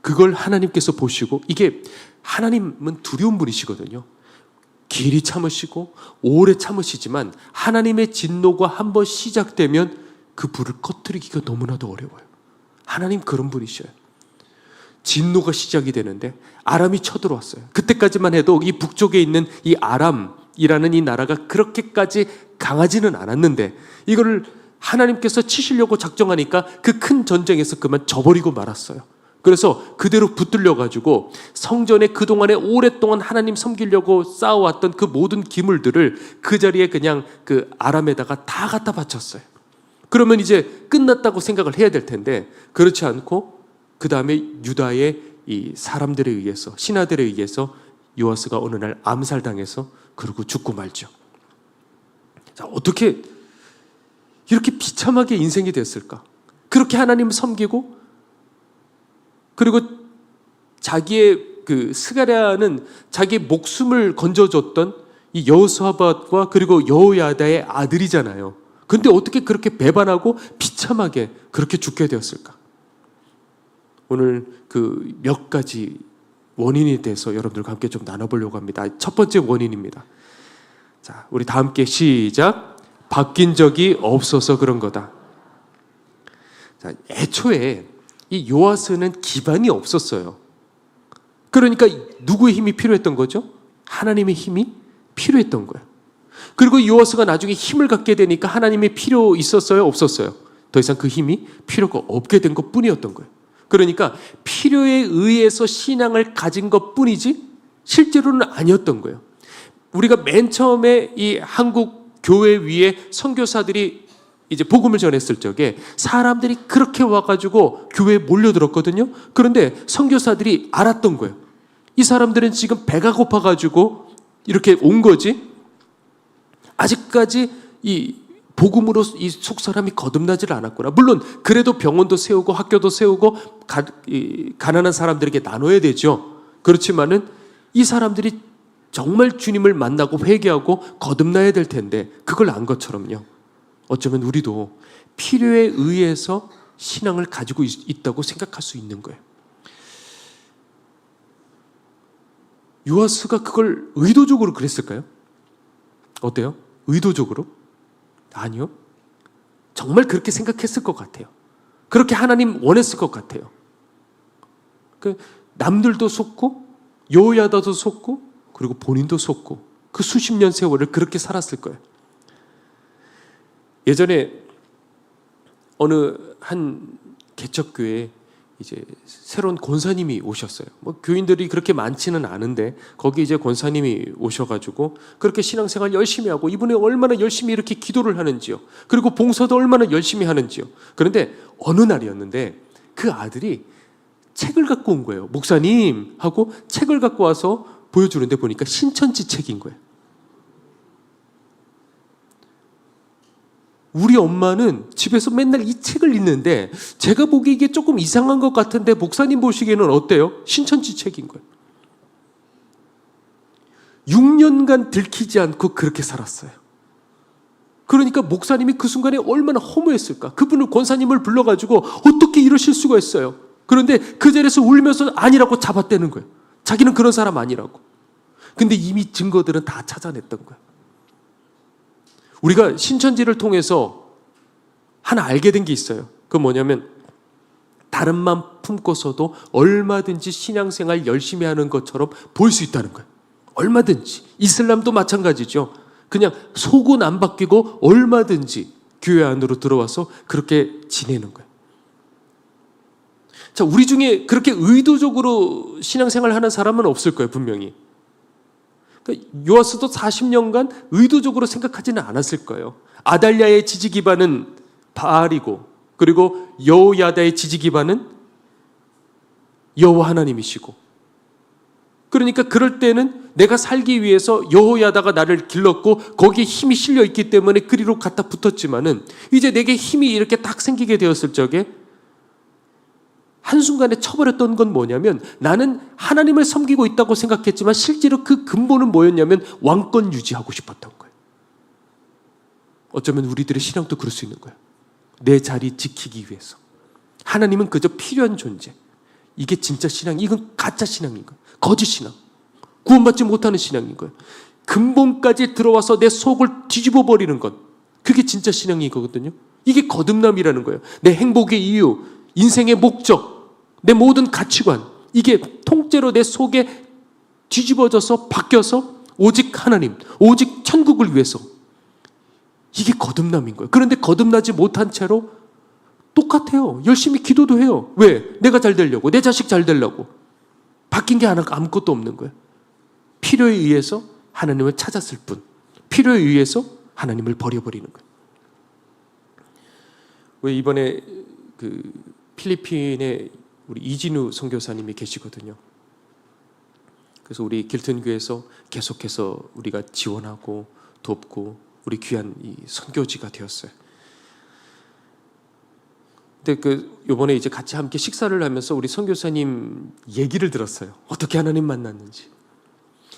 그걸 하나님께서 보시고, 이게 하나님은 두려운 분이시거든요. 길이 참으시고 오래 참으시지만 하나님의 진노가 한번 시작되면 그 불을 꺼뜨리기가 너무나도 어려워요. 하나님 그런 분이셔요. 진노가 시작이 되는데 아람이 쳐들어왔어요. 그때까지만 해도 이 북쪽에 있는 이 아람이라는 이 나라가 그렇게까지 강하지는 않았는데 이거를 하나님께서 치시려고 작정하니까 그 큰 전쟁에서 그만 져버리고 말았어요. 그래서 그대로 붙들려가지고 성전에 그동안에 오랫동안 하나님 섬기려고 쌓아왔던 그 모든 기물들을 그 자리에 그냥 그 아람에다가 다 갖다 바쳤어요. 그러면 이제 끝났다고 생각을 해야 될 텐데 그렇지 않고 그 다음에 유다의 이 사람들에 의해서, 신하들에 의해서 요아스가 어느 날 암살당해서 그러고 죽고 말죠. 자, 어떻게 이렇게 비참하게 인생이 됐을까? 그렇게 하나님을 섬기고 그리고 자기의 그 스가랴는 자기 목숨을 건져줬던 이 여호사밧과 그리고 여호야다의 아들이잖아요. 근데 어떻게 그렇게 배반하고 비참하게 그렇게 죽게 되었을까? 오늘 그 몇 가지 원인에 대해서 여러분들과 함께 좀 나눠보려고 합니다. 첫 번째 원인입니다. 자, 우리 다 함께 시작. 바뀐 적이 없어서 그런 거다. 자, 애초에 이 요아스는 기반이 없었어요. 그러니까 누구의 힘이 필요했던 거죠? 하나님의 힘이 필요했던 거예요. 그리고 요아스가 나중에 힘을 갖게 되니까 하나님의 필요 있었어요? 없었어요? 더 이상 그 힘이 필요가 없게 된 것뿐이었던 거예요. 그러니까 필요에 의해서 신앙을 가진 것뿐이지 실제로는 아니었던 거예요. 우리가 맨 처음에 이 한국 교회 위에 선교사들이 이제 복음을 전했을 적에 사람들이 그렇게 와가지고 교회에 몰려들었거든요. 그런데 선교사들이 알았던 거예요. 이 사람들은 지금 배가 고파가지고 이렇게 온 거지 아직까지 이 복음으로 이 속사람이 거듭나질 않았구나. 물론 그래도 병원도 세우고 학교도 세우고 가난한 사람들에게 나눠야 되죠. 그렇지만은 이 사람들이 정말 주님을 만나고 회개하고 거듭나야 될 텐데 그걸 안 것처럼요. 어쩌면 우리도 필요에 의해서 신앙을 가지고 있다고 생각할 수 있는 거예요. 요아스가 그걸 의도적으로 그랬을까요? 어때요? 의도적으로? 아니요. 정말 그렇게 생각했을 것 같아요. 그렇게 하나님 원했을 것 같아요. 남들도 속고 여호야다도 속고 그리고 본인도 속고 그 수십 년 세월을 그렇게 살았을 거예요. 예전에 어느 한 개척교회에 이제 새로운 권사님이 오셨어요. 뭐 교인들이 그렇게 많지는 않은데 거기 이제 권사님이 오셔가지고 그렇게 신앙생활 열심히 하고 이분이 얼마나 열심히 이렇게 기도를 하는지요. 그리고 봉사도 얼마나 열심히 하는지요. 그런데 어느 날이었는데 그 아들이 책을 갖고 온 거예요. 목사님 하고 책을 갖고 와서 보여주는데 보니까 신천지 책인 거예요. 우리 엄마는 집에서 맨날 이 책을 읽는데 제가 보기 이게 조금 이상한 것 같은데 목사님 보시기에는 어때요? 신천지 책인 거예요. 6년간 들키지 않고 그렇게 살았어요. 그러니까 목사님이 그 순간에 얼마나 허무했을까. 그분을 권사님을 불러가지고 어떻게 이러실 수가 있어요. 그런데 그 자리에서 울면서 아니라고 잡아떼는 거예요. 자기는 그런 사람 아니라고. 근데 이미 증거들은 다 찾아냈던 거예요. 우리가 신천지를 통해서 하나 알게 된 게 있어요. 그건 뭐냐면 다른 마음 품고서도 얼마든지 신앙생활 열심히 하는 것처럼 보일 수 있다는 거예요. 얼마든지. 이슬람도 마찬가지죠. 그냥 속은 안 바뀌고 얼마든지 교회 안으로 들어와서 그렇게 지내는 거예요. 자, 우리 중에 그렇게 의도적으로 신앙생활 하는 사람은 없을 거예요, 분명히. 요아스도 40년간 의도적으로 생각하지는 않았을 거예요. 아달랴의 지지 기반은 바알이고 그리고 여호야다의 지지 기반은 여호와 하나님이시고, 그러니까 그럴 때는 내가 살기 위해서 여호야다가 나를 길렀고 거기에 힘이 실려 있기 때문에 그리로 갖다 붙었지만은 이제 내게 힘이 이렇게 딱 생기게 되었을 적에 한순간에 쳐버렸던 건 뭐냐면 나는 하나님을 섬기고 있다고 생각했지만 실제로 그 근본은 뭐였냐면 왕권 유지하고 싶었던 거예요. 어쩌면 우리들의 신앙도 그럴 수 있는 거예요. 내 자리 지키기 위해서. 하나님은 그저 필요한 존재. 이게 진짜 신앙, 이건 가짜 신앙인 거예요. 거짓 신앙. 구원받지 못하는 신앙인 거예요. 근본까지 들어와서 내 속을 뒤집어 버리는 것. 그게 진짜 신앙이거든요. 이게 거듭남이라는 거예요. 내 행복의 이유, 인생의 목적, 내 모든 가치관, 이게 통째로 내 속에 뒤집어져서 바뀌어서 오직 하나님, 오직 천국을 위해서. 이게 거듭남인 거예요. 그런데 거듭나지 못한 채로 똑같아요. 열심히 기도도 해요. 왜? 내가 잘 되려고, 내 자식 잘 되려고. 바뀐 게 아무것도 없는 거예요. 필요에 의해서 하나님을 찾았을 뿐, 필요에 의해서 하나님을 버려버리는 거예요. 왜 이번에 그 필리핀에 우리 이진우 선교사님이 계시거든요. 그래서 우리 길튼교회에서 계속해서 우리가 지원하고 돕고 우리 귀한 이 선교지가 되었어요. 근데 요번에 이제 같이 함께 식사를 하면서 우리 선교사님 얘기를 들었어요. 어떻게 하나님 만났는지.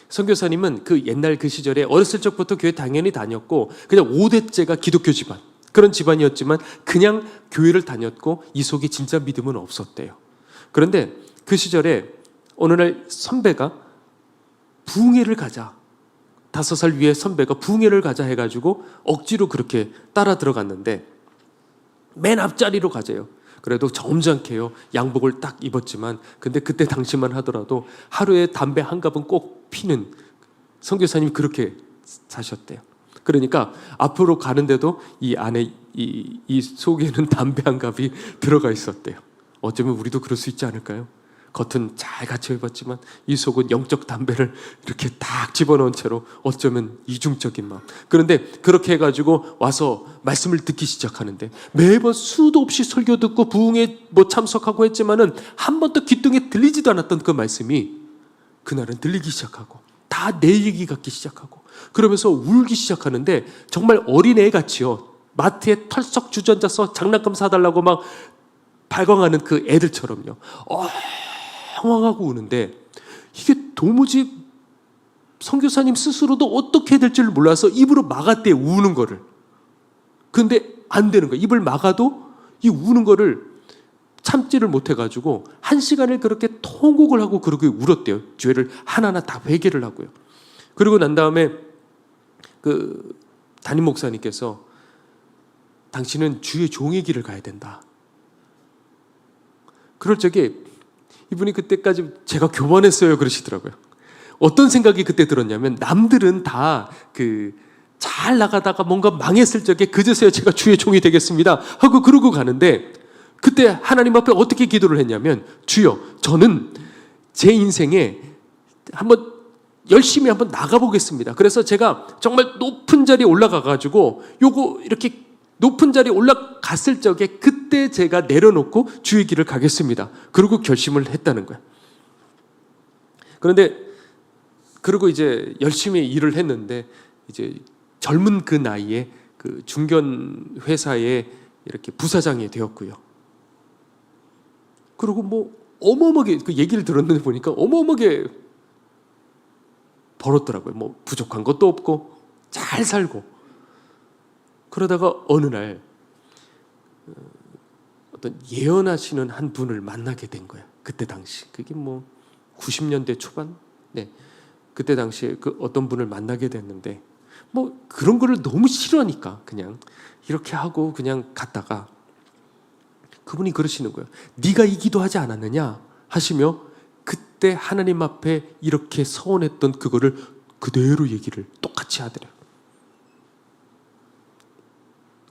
선교사님은 그 옛날 그 시절에 어렸을 적부터 교회 당연히 다녔고 그냥 5대째가 기독교 집안, 그런 집안이었지만 그냥 교회를 다녔고 이 속에 진짜 믿음은 없었대요. 그런데 그 시절에 어느 날 선배가 부흥회를 가자, 5살 위에 선배가 부흥회를 가자 해가지고 억지로 그렇게 따라 들어갔는데 맨 앞자리로 가재요. 그래도 점잖게요. 양복을 딱 입었지만 근데 그때 당시만 하더라도 하루에 담배 한 갑은 꼭 피는 선교사님이 그렇게 사셨대요. 그러니까 앞으로 가는데도 이 안에 이 속에는 담배 한 갑이 들어가 있었대요. 어쩌면 우리도 그럴 수 있지 않을까요? 겉은 잘 갖춰 입었지만 이 속은 영적 담배를 이렇게 딱 집어넣은 채로 어쩌면 이중적인 마음. 그런데 그렇게 해가지고 와서 말씀을 듣기 시작하는데 매번 수도 없이 설교 듣고 부흥에 참석하고 했지만은 한 번도 귀뚱에 들리지도 않았던 그 말씀이 그날은 들리기 시작하고 다 내 얘기 같기 시작하고 그러면서 울기 시작하는데 정말 어린애 같이요. 마트에 털썩 주저앉아서 장난감 사달라고 막 발광하는 그 애들처럼요. 황황하고 우는데 이게 도무지 선교사님 스스로도 어떻게 해야 될지를 몰라서 입으로 막았대요. 우는 거를. 근데 안 되는 거예요. 입을 막아도 이 우는 거를 참지를 못해가지고 1시간을 그렇게 통곡을 하고 그렇게 울었대요. 죄를 하나하나 다 회개를 하고요. 그리고 난 다음에 그 담임 목사님께서 당신은 주의 종의 길을 가야 된다. 그럴 적에 이분이 그때까지 제가 교만했어요 그러시더라고요. 어떤 생각이 그때 들었냐면 남들은 다 잘 나가다가 뭔가 망했을 적에 그제서야 제가 주의 종이 되겠습니다 하고 그러고 가는데 그때 하나님 앞에 어떻게 기도를 했냐면, 주여, 저는 제 인생에 한번 열심히 한번 나가보겠습니다. 그래서 제가 정말 높은 자리에 올라가가지고 요거 이렇게 높은 자리에 올라갔을 적에 그때 제가 내려놓고 주의 길을 가겠습니다. 그리고 결심을 했다는 거야. 그런데 그리고 이제 열심히 일을 했는데 이제 젊은 그 나이에 그 중견 회사에 이렇게 부사장이 되었고요. 그리고 뭐 어마어마하게 그 얘기를 들었는데 보니까 어마어마하게 벌었더라고요. 뭐 부족한 것도 없고 잘 살고. 그러다가 어느 날 어떤 예언하시는 한 분을 만나게 된 거야. 그때 당시 그게 뭐 90년대 초반. 네, 그때 당시에 그 어떤 분을 만나게 됐는데 뭐 그런 거를 너무 싫어하니까 그냥 이렇게 하고 그냥 갔다가 그분이 그러시는 거예요. 네가 이 기도하지 않았느냐 하시며 그때 하나님 앞에 이렇게 서원했던 그거를 그대로 얘기를 똑같이 하더래요.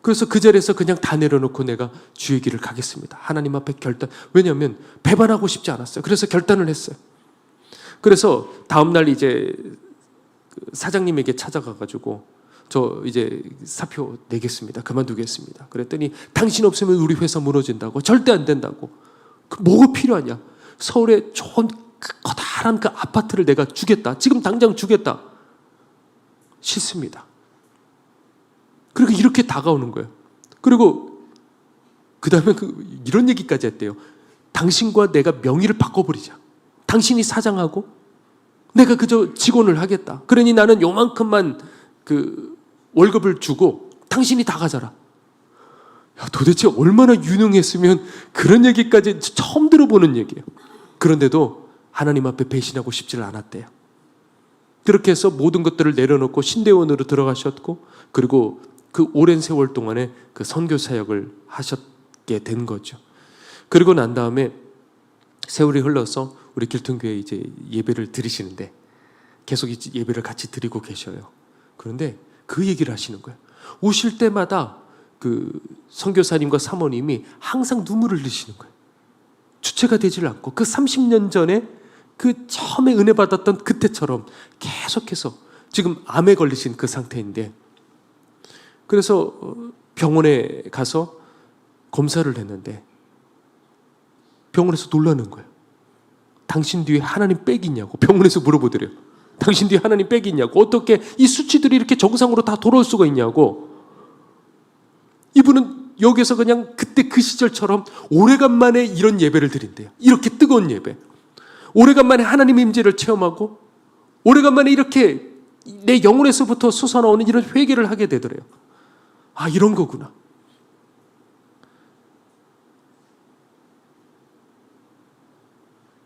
그래서 그 자리에서 그냥 다 내려놓고 내가 주의 길을 가겠습니다. 하나님 앞에 결단. 왜냐하면 배반하고 싶지 않았어요. 그래서 결단을 했어요. 그래서 다음날 이제 사장님에게 찾아가가지고 저 이제 사표 내겠습니다. 그만두겠습니다. 그랬더니 당신 없으면 우리 회사 무너진다고. 절대 안 된다고. 뭐가 필요하냐. 서울에 좋은 커다란 그 아파트를 내가 주겠다. 지금 당장 주겠다. 싫습니다. 그리고 이렇게 다가오는 거예요. 그리고 그 다음에 이런 얘기까지 했대요. 당신과 내가 명의를 바꿔버리자. 당신이 사장하고 내가 그저 직원을 하겠다. 그러니 나는 요만큼만 그 월급을 주고 당신이 다 가져라. 야, 도대체 얼마나 유능했으면 그런 얘기까지 처음 들어보는 얘기예요. 그런데도 하나님 앞에 배신하고 싶지를 않았대요. 그렇게 해서 모든 것들을 내려놓고 신대원으로 들어가셨고 그리고 그 오랜 세월 동안에 그 선교 사역을 하셨게 된 거죠. 그리고 난 다음에 세월이 흘러서 우리 길통교회 이제 예배를 드리시는데 계속 예배를 같이 드리고 계셔요. 그런데 그 얘기를 하시는 거예요. 오실 때마다 그 선교사님과 사모님이 항상 눈물을 흘리시는 거예요. 주체가 되질 않고 그 30년 전에 그 처음에 은혜 받았던 그때처럼 계속해서 지금 암에 걸리신 그 상태인데 그래서 병원에 가서 검사를 했는데 병원에서 놀라는 거예요. 당신 뒤에 하나님 빽이 있냐고 병원에서 물어보더래요. 당신 뒤에 하나님 빽이 있냐고 어떻게 이 수치들이 이렇게 정상으로 다 돌아올 수가 있냐고. 이분은 여기서 그냥 그때 그 시절처럼 오래간만에 이런 예배를 드린대요. 이렇게 뜨거운 예배. 오래간만에 하나님의 임재를 체험하고 오래간만에 이렇게 내 영혼에서부터 솟아나오는 이런 회개를 하게 되더래요. 아, 이런 거구나.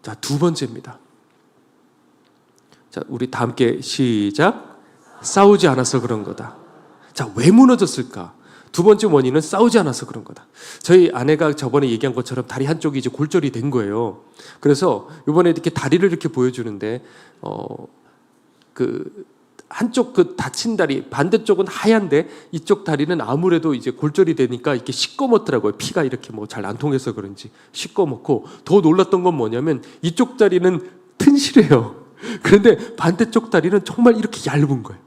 자, 두 번째입니다. 자, 우리 다 함께 시작. 싸우지 않아서 그런 거다. 자, 왜 무너졌을까? 두 번째 원인은 싸우지 않아서 그런 거다. 저희 아내가 저번에 얘기한 것처럼 다리 한쪽이 이제 골절이 된 거예요. 그래서 이번에 이렇게 다리를 이렇게 보여주는데, 그 한쪽 그 다친 다리 반대쪽은 하얀데 이쪽 다리는 아무래도 이제 골절이 되니까 이렇게 시꺼멓더라고요. 피가 이렇게 뭐 잘 안 통해서 그런지 시꺼멓고 더 놀랐던 건 뭐냐면 이쪽 다리는 튼실해요. 그런데 반대쪽 다리는 정말 이렇게 얇은 거예요.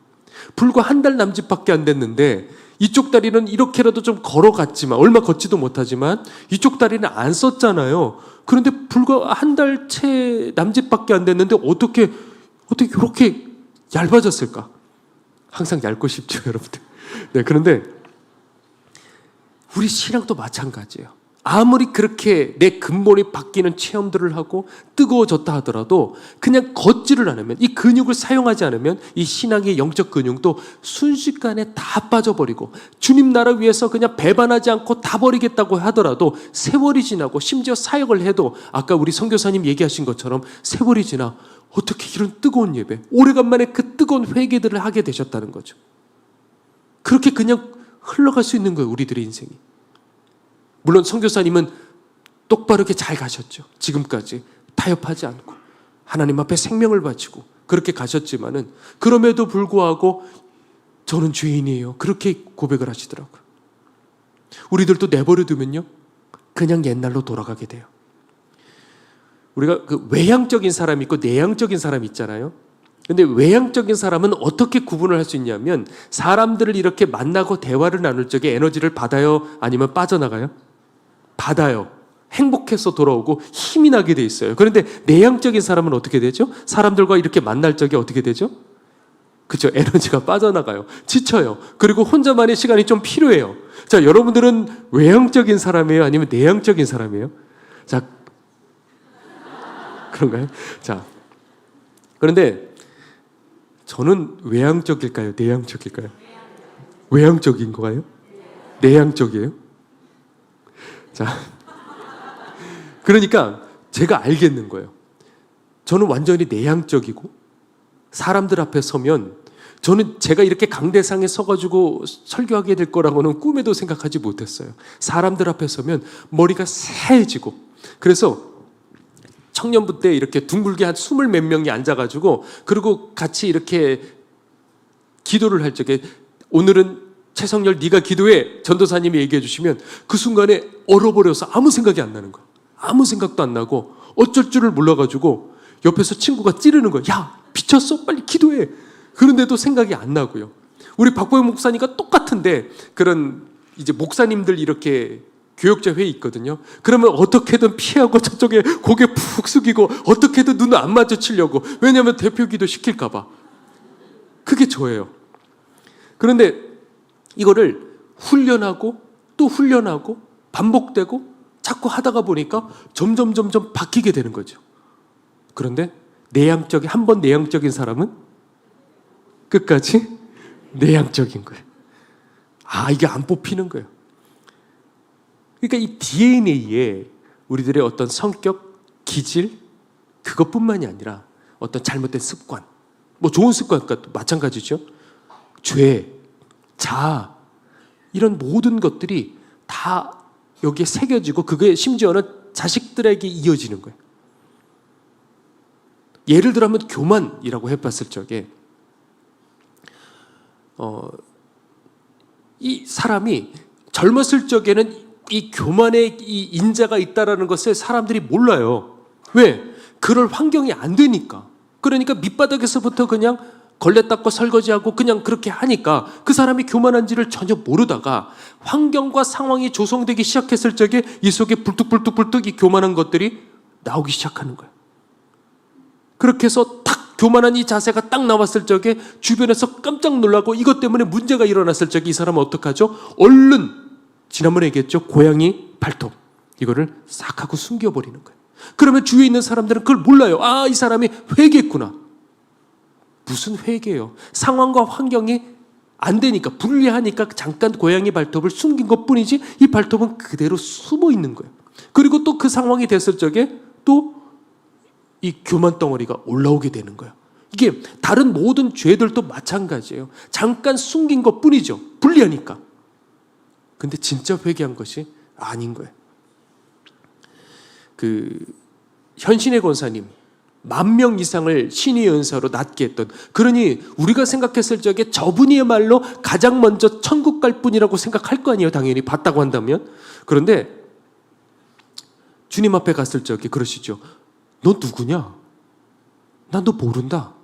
불과 한 달 남짓밖에 안 됐는데 이쪽 다리는 이렇게라도 좀 걸어갔지만 얼마 걷지도 못하지만 이쪽 다리는 안 썼잖아요. 그런데 불과 한 달 채 남짓밖에 안 됐는데 어떻게 이렇게 얇아졌을까? 항상 얇고 싶죠, 여러분들. 네, 그런데 우리 신앙도 마찬가지예요. 아무리 그렇게 내 근본이 바뀌는 체험들을 하고 뜨거워졌다 하더라도 그냥 걷지를 않으면 이 근육을 사용하지 않으면 이 신앙의 영적 근육도 순식간에 다 빠져버리고 주님 나라 위해서 그냥 배반하지 않고 다 버리겠다고 하더라도 세월이 지나고 심지어 사역을 해도 아까 우리 선교사님 얘기하신 것처럼 세월이 지나 어떻게 이런 뜨거운 예배 오래간만에 그 뜨거운 회개들을 하게 되셨다는 거죠. 그렇게 그냥 흘러갈 수 있는 거예요, 우리들의 인생이. 물론 선교사님은 똑바르게 잘 가셨죠. 지금까지 타협하지 않고 하나님 앞에 생명을 바치고 그렇게 가셨지만은 그럼에도 불구하고 저는 죄인이에요. 그렇게 고백을 하시더라고요. 우리들도 내버려 두면요 그냥 옛날로 돌아가게 돼요. 우리가 그 외향적인 사람이 있고 내향적인 사람이 있잖아요. 근데 외향적인 사람은 어떻게 구분을 할 수 있냐면 사람들을 이렇게 만나고 대화를 나눌 적에 에너지를 받아요? 아니면 빠져나가요? 받아요. 행복해서 돌아오고 힘이 나게 돼 있어요. 그런데 내향적인 사람은 어떻게 되죠? 사람들과 이렇게 만날 적에 어떻게 되죠? 그렇죠. 에너지가 빠져나가요. 지쳐요. 그리고 혼자만의 시간이 좀 필요해요. 자, 여러분들은 외향적인 사람이에요? 아니면 내향적인 사람이에요? 자, 그런가요? 자, 그런데 저는 외향적일까요? 내향적일까요? 외향적인 거예요? 내향적이에요? 자, 그러니까 제가 알겠는 거예요. 저는 완전히 내향적이고 사람들 앞에 서면 저는 제가 이렇게 강대상에 서가지고 설교하게 될 거라고는 꿈에도 생각하지 못했어요. 사람들 앞에 서면 머리가 새해지고 그래서 청년부 때 이렇게 둥글게 한 20 몇 명이 앉아가지고 그리고 같이 이렇게 기도를 할 적에 오늘은 최성열 네가 기도해 전도사님이 얘기해 주시면 그 순간에 얼어버려서 아무 생각이 안 나는 거야. 아무 생각도 안 나고 어쩔 줄을 몰라가지고 옆에서 친구가 찌르는 거야. 야 미쳤어? 빨리 기도해. 그런데도 생각이 안 나고요. 우리 박보영 목사니까 똑같은데 그런 이제 목사님들 이렇게 교역자 회의 있거든요. 그러면 어떻게든 피하고 저쪽에 고개 푹 숙이고 어떻게든 눈을 안 마주치려고. 왜냐하면 대표 기도 시킬까 봐. 그게 저예요. 그런데 이거를 훈련하고 또 훈련하고 반복되고 자꾸 하다가 보니까 점점 바뀌게 되는 거죠. 그런데 내향적인 한번 내향적인 사람은 끝까지 내향적인 거예요. 아, 이게 안 뽑히는 거예요. 그러니까 이 DNA에 우리들의 어떤 성격, 기질 그것뿐만이 아니라 어떤 잘못된 습관, 뭐 좋은 습관과 마찬가지죠. 죄, 자아 이런 모든 것들이 다 여기에 새겨지고 그게 심지어는 자식들에게 이어지는 거예요. 예를 들면 교만이라고 해봤을 적에 이 사람이 젊었을 적에는 이 교만의 이 인자가 있다라는 것을 사람들이 몰라요. 왜? 그럴 환경이 안 되니까. 그러니까 밑바닥에서부터 그냥 걸레 닦고 설거지하고 그냥 그렇게 하니까 그 사람이 교만한지를 전혀 모르다가 환경과 상황이 조성되기 시작했을 적에 이 속에 불뚝불뚝 이 교만한 것들이 나오기 시작하는 거예요. 그렇게 해서 탁 교만한 이 자세가 딱 나왔을 적에 주변에서 깜짝 놀라고 이것 때문에 문제가 일어났을 적에 이 사람은 어떡하죠? 얼른 지난번에 얘기했죠. 고양이 발톱 이거를 싹 하고 숨겨버리는 거예요. 그러면 주위에 있는 사람들은 그걸 몰라요. 아, 이 사람이 회개했구나. 무슨 회개예요? 상황과 환경이 안 되니까 불리하니까 잠깐 고양이 발톱을 숨긴 것뿐이지 이 발톱은 그대로 숨어 있는 거예요. 그리고 또 그 상황이 됐을 적에 또 이 교만 덩어리가 올라오게 되는 거예요. 이게 다른 모든 죄들도 마찬가지예요. 잠깐 숨긴 것뿐이죠. 불리하니까. 근데 진짜 회개한 것이 아닌 거예요. 그 현신의 권사님 10,000명 이상을 신의 은사로 낫게 했던, 그러니 우리가 생각했을 적에 저분이야말로 가장 먼저 천국 갈 분이라고 생각할 거 아니에요. 당연히 봤다고 한다면. 그런데 주님 앞에 갔을 적에 그러시죠. 너 누구냐? 난 너 모른다.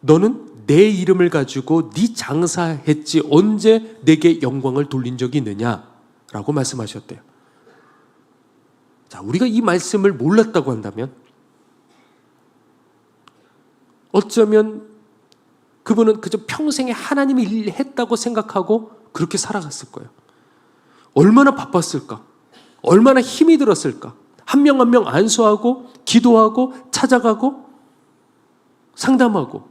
너는 내 이름을 가지고 네 장사했지 언제 내게 영광을 돌린 적이 있느냐라고 말씀하셨대요. 자, 우리가 이 말씀을 몰랐다고 한다면 어쩌면 그분은 그저 평생에 하나님의 일을 했다고 생각하고 그렇게 살아갔을 거예요. 얼마나 바빴을까? 얼마나 힘이 들었을까? 한 명 한 명 안수하고 기도하고 찾아가고 상담하고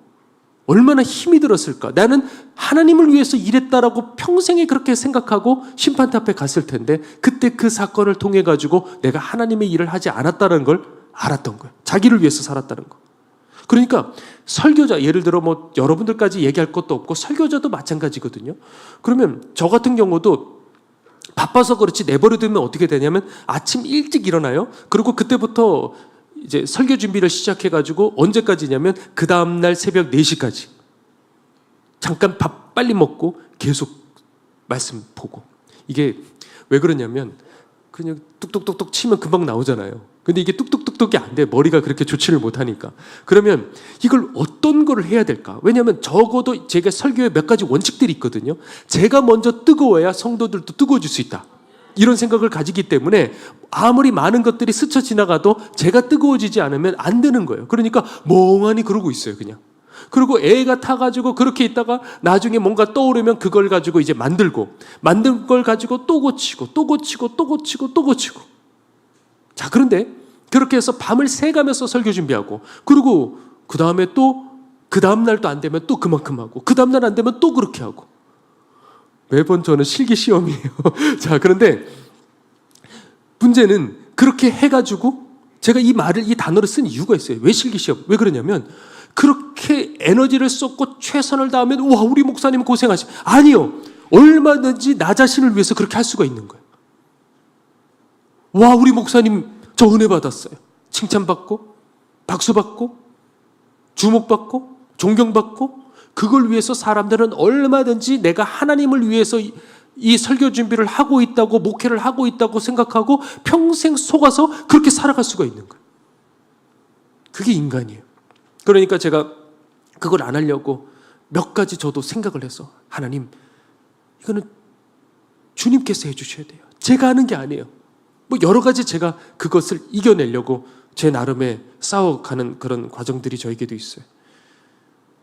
얼마나 힘이 들었을까? 나는 하나님을 위해서 일했다라고 평생에 그렇게 생각하고 심판대 앞에 갔을 텐데 그때 그 사건을 통해 가지고 내가 하나님의 일을 하지 않았다는 걸 알았던 거예요. 자기를 위해서 살았다는 거. 그러니까 설교자, 예를 들어 뭐 여러분들까지 얘기할 것도 없고 설교자도 마찬가지거든요. 그러면 저 같은 경우도 바빠서 그렇지 내버려두면 어떻게 되냐면 아침 일찍 일어나요. 그리고 그때부터 이제 설교 준비를 시작해가지고 언제까지냐면 그 다음날 새벽 4시까지 잠깐 밥 빨리 먹고 계속 말씀 보고. 이게 왜 그러냐면 그냥 뚝뚝뚝뚝 치면 금방 나오잖아요. 근데 이게 뚝뚝뚝뚝이 안 돼. 머리가 그렇게 좋지를 못하니까. 그러면 이걸 어떤 거를 해야 될까? 왜냐하면 적어도 제가 설교에 몇 가지 원칙들이 있거든요. 제가 먼저 뜨거워야 성도들도 뜨거워질 수 있다. 이런 생각을 가지기 때문에 아무리 많은 것들이 스쳐 지나가도 제가 뜨거워지지 않으면 안 되는 거예요. 그러니까 멍하니 그러고 있어요, 그냥. 그리고 애가 타가지고 그렇게 있다가 나중에 뭔가 떠오르면 그걸 가지고 이제 만들고, 만든 걸 가지고 또 고치고, 또 고치고, 또 고치고, 또 고치고. 자, 그런데 그렇게 해서 밤을 새가면서 설교 준비하고, 그리고 그 다음에 또, 그 다음날 또 안 되면 또 그만큼 하고, 그 다음날 안 되면 또 그렇게 하고. 매번 저는 실기 시험이에요. 자, 그런데 문제는 그렇게 해가지고 제가 이 단어를 쓴 이유가 있어요. 왜 실기 시험? 왜 그러냐면 그렇게 에너지를 쏟고 최선을 다하면 와, 우리 목사님 고생하시. 아니요. 얼마든지 나 자신을 위해서 그렇게 할 수가 있는 거예요. 와, 우리 목사님 저 은혜 받았어요. 칭찬받고, 박수받고, 주목받고, 존경받고, 그걸 위해서 사람들은 얼마든지 내가 하나님을 위해서 이 설교 준비를 하고 있다고, 목회를 하고 있다고 생각하고 평생 속아서 그렇게 살아갈 수가 있는 거예요. 그게 인간이에요. 그러니까 제가 그걸 안 하려고 몇 가지 저도 생각을 해서, 하나님, 이거는 주님께서 해주셔야 돼요. 제가 하는 게 아니에요. 뭐 여러 가지 제가 그것을 이겨내려고 제 나름의 싸워가는 그런 과정들이 저에게도 있어요.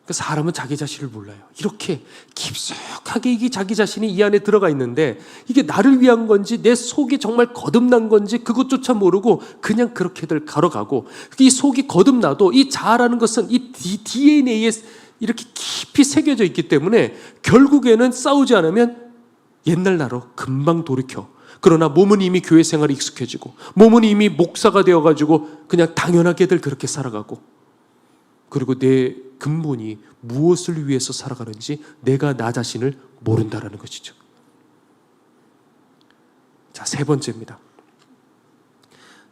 사람은 자기 자신을 몰라요. 이렇게 깊숙하게 이게 자기 자신이 이 안에 들어가 있는데 이게 나를 위한 건지 내 속이 정말 거듭난 건지 그것조차 모르고 그냥 그렇게들 걸어가고, 이 속이 거듭나도 이 자아라는 것은 이 DNA에 이렇게 깊이 새겨져 있기 때문에 결국에는 싸우지 않으면 옛날 나로 금방 돌이켜. 그러나 몸은 이미 교회 생활에 익숙해지고, 몸은 이미 목사가 되어가지고 그냥 당연하게들 그렇게 살아가고, 그리고 내 근본이 무엇을 위해서 살아가는지 내가 나 자신을 모른다라는 것이죠. 자, 세 번째입니다.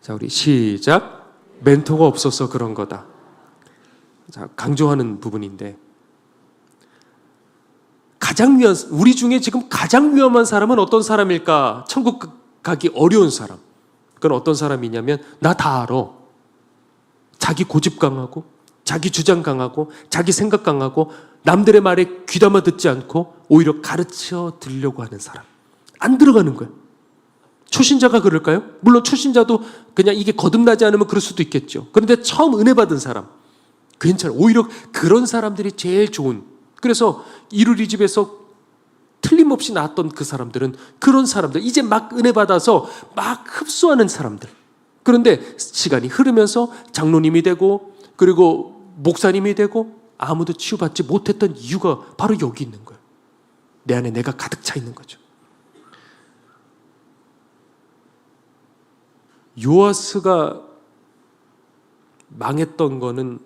자, 우리 시작. 멘토가 없어서 그런 거다. 자, 강조하는 부분인데, 우리 중에 지금 가장 위험한 사람은 어떤 사람일까? 천국 가기 어려운 사람. 그건 어떤 사람이냐면, 나 다 알아. 자기 고집 강하고, 자기 주장 강하고, 자기 생각 강하고, 남들의 말에 귀담아 듣지 않고 오히려 가르쳐 드리려고 하는 사람. 안 들어가는 거예요. 초신자가 그럴까요? 물론 초신자도 그냥 이게 거듭나지 않으면 그럴 수도 있겠죠. 그런데 처음 은혜 받은 사람, 괜찮아요. 오히려 그런 사람들이 제일 좋은. 그래서 이루리 집에서 틀림없이 나왔던 그 사람들은 그런 사람들, 이제 막 은혜 받아서 막 흡수하는 사람들. 그런데 시간이 흐르면서 장로님이 되고, 그리고 목사님이 되고, 아무도 치유받지 못했던 이유가 바로 여기 있는 거예요. 내 안에 내가 가득 차 있는 거죠. 요아스가 망했던 거는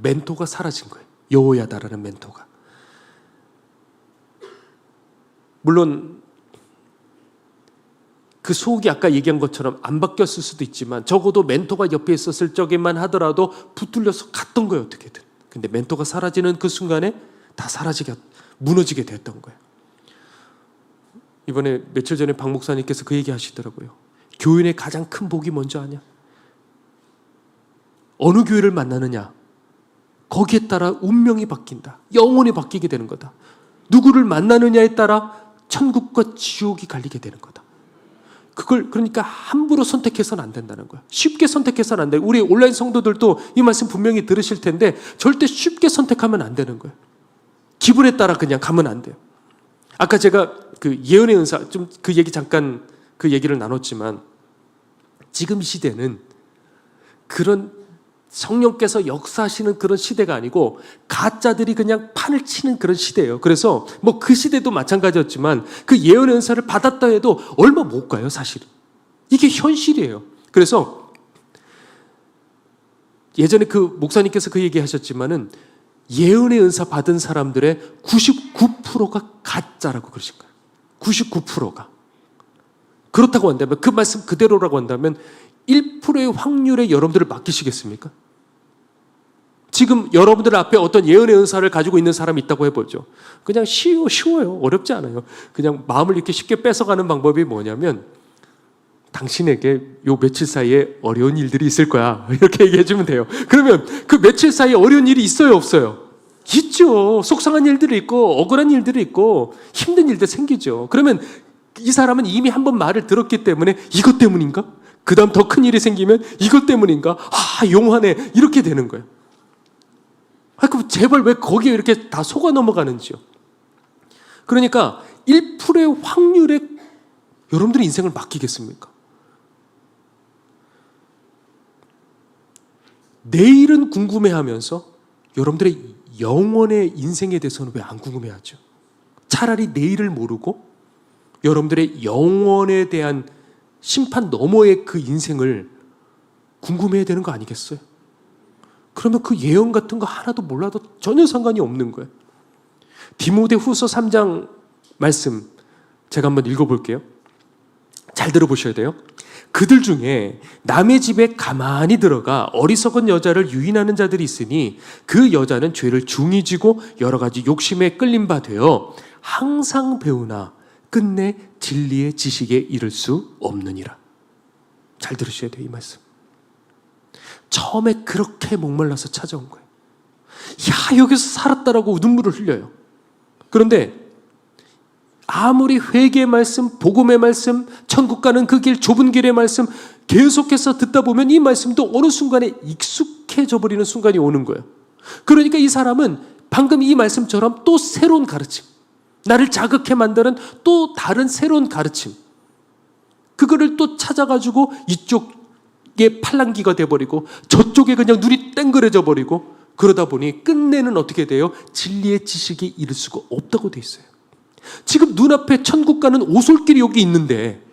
멘토가 사라진 거예요. 여호야다라는 멘토가. 물론 그 속이 아까 얘기한 것처럼 안 바뀌었을 수도 있지만 적어도 멘토가 옆에 있었을 적에만 하더라도 붙들려서 갔던 거예요, 어떻게든. 근데 멘토가 사라지는 그 순간에 다 무너지게 됐던 거예요. 이번에 며칠 전에 박 목사님께서 그 얘기 하시더라고요. 교인의 가장 큰 복이 뭔지 아냐? 어느 교회를 만나느냐? 거기에 따라 운명이 바뀐다. 영원히 바뀌게 되는 거다. 누구를 만나느냐에 따라 천국과 지옥이 갈리게 되는 거다. 그걸 그러니까 함부로 선택해서는 안 된다는 거야. 쉽게 선택해서는 안 돼. 우리 온라인 성도들도 이 말씀 분명히 들으실 텐데 절대 쉽게 선택하면 안 되는 거예요. 기분에 따라 그냥 가면 안 돼요. 아까 제가 그 예언의 은사 좀 그 얘기 잠깐 그 얘기를 나눴지만, 지금 시대는 그런 성령께서 역사하시는 그런 시대가 아니고 가짜들이 그냥 판을 치는 그런 시대예요. 그래서 뭐 그 시대도 마찬가지였지만 그 예언의 은사를 받았다 해도 얼마 못 가요, 사실은. 이게 현실이에요. 그래서 예전에 그 목사님께서 그 얘기 하셨지만은 예언의 은사 받은 사람들의 99%가 가짜라고 그러신 거예요. 99%가. 그렇다고 한다면, 그 말씀 그대로라고 한다면 1%의 확률에 여러분들을 맡기시겠습니까? 지금 여러분들 앞에 어떤 예언의 은사를 가지고 있는 사람이 있다고 해보죠. 그냥 쉬워요. 어렵지 않아요. 그냥 마음을 이렇게 쉽게 뺏어가는 방법이 뭐냐면 당신에게 요 며칠 사이에 어려운 일들이 있을 거야. 이렇게 얘기해 주면 돼요. 그러면 그 며칠 사이에 어려운 일이 있어요, 없어요? 있죠. 속상한 일들이 있고 억울한 일들이 있고 힘든 일들 생기죠. 그러면 이 사람은 이미 한번 말을 들었기 때문에 이것 때문인가? 그 다음 더 큰 일이 생기면 이것 때문인가? 아, 용하네. 이렇게 되는 거예요. 아, 그럼 제발 왜 거기에 이렇게 다 속아 넘어가는지요? 그러니까 1%의 확률에 여러분들의 인생을 맡기겠습니까? 내일은 궁금해하면서 여러분들의 영원의 인생에 대해서는 왜 안 궁금해하죠? 차라리 내일을 모르고 여러분들의 영원에 대한 심판 너머의 그 인생을 궁금해야 되는 거 아니겠어요? 그러면 그 예언 같은 거 하나도 몰라도 전혀 상관이 없는 거예요. 디모데후서 3장 말씀 제가 한번 읽어볼게요. 잘 들어보셔야 돼요. 그들 중에 남의 집에 가만히 들어가 어리석은 여자를 유인하는 자들이 있으니 그 여자는 죄를 중히 지고 여러 가지 욕심에 끌린 바 되어 항상 배우나 끝내 진리의 지식에 이를 수 없느니라. 잘 들으셔야 돼요, 이 말씀. 처음에 그렇게 목말라서 찾아온 거예요. 야, 여기서 살았다라고 눈물을 흘려요. 그런데 아무리 회개의 말씀, 복음의 말씀, 천국 가는 그 길, 좁은 길의 말씀 계속해서 듣다 보면 이 말씀도 어느 순간에 익숙해져 버리는 순간이 오는 거예요. 그러니까 이 사람은 방금 이 말씀처럼 또 새로운 가르침, 나를 자극해 만드는 또 다른 새로운 가르침, 그거를 또 찾아가지고 이쪽에 팔랑귀가 돼버리고 저쪽에 그냥 눈이 땡그레져 버리고 그러다 보니 끝내는 어떻게 돼요? 진리의 지식에 이를 수가 없다고 돼 있어요. 지금 눈앞에 천국 가는 오솔길이 여기 있는데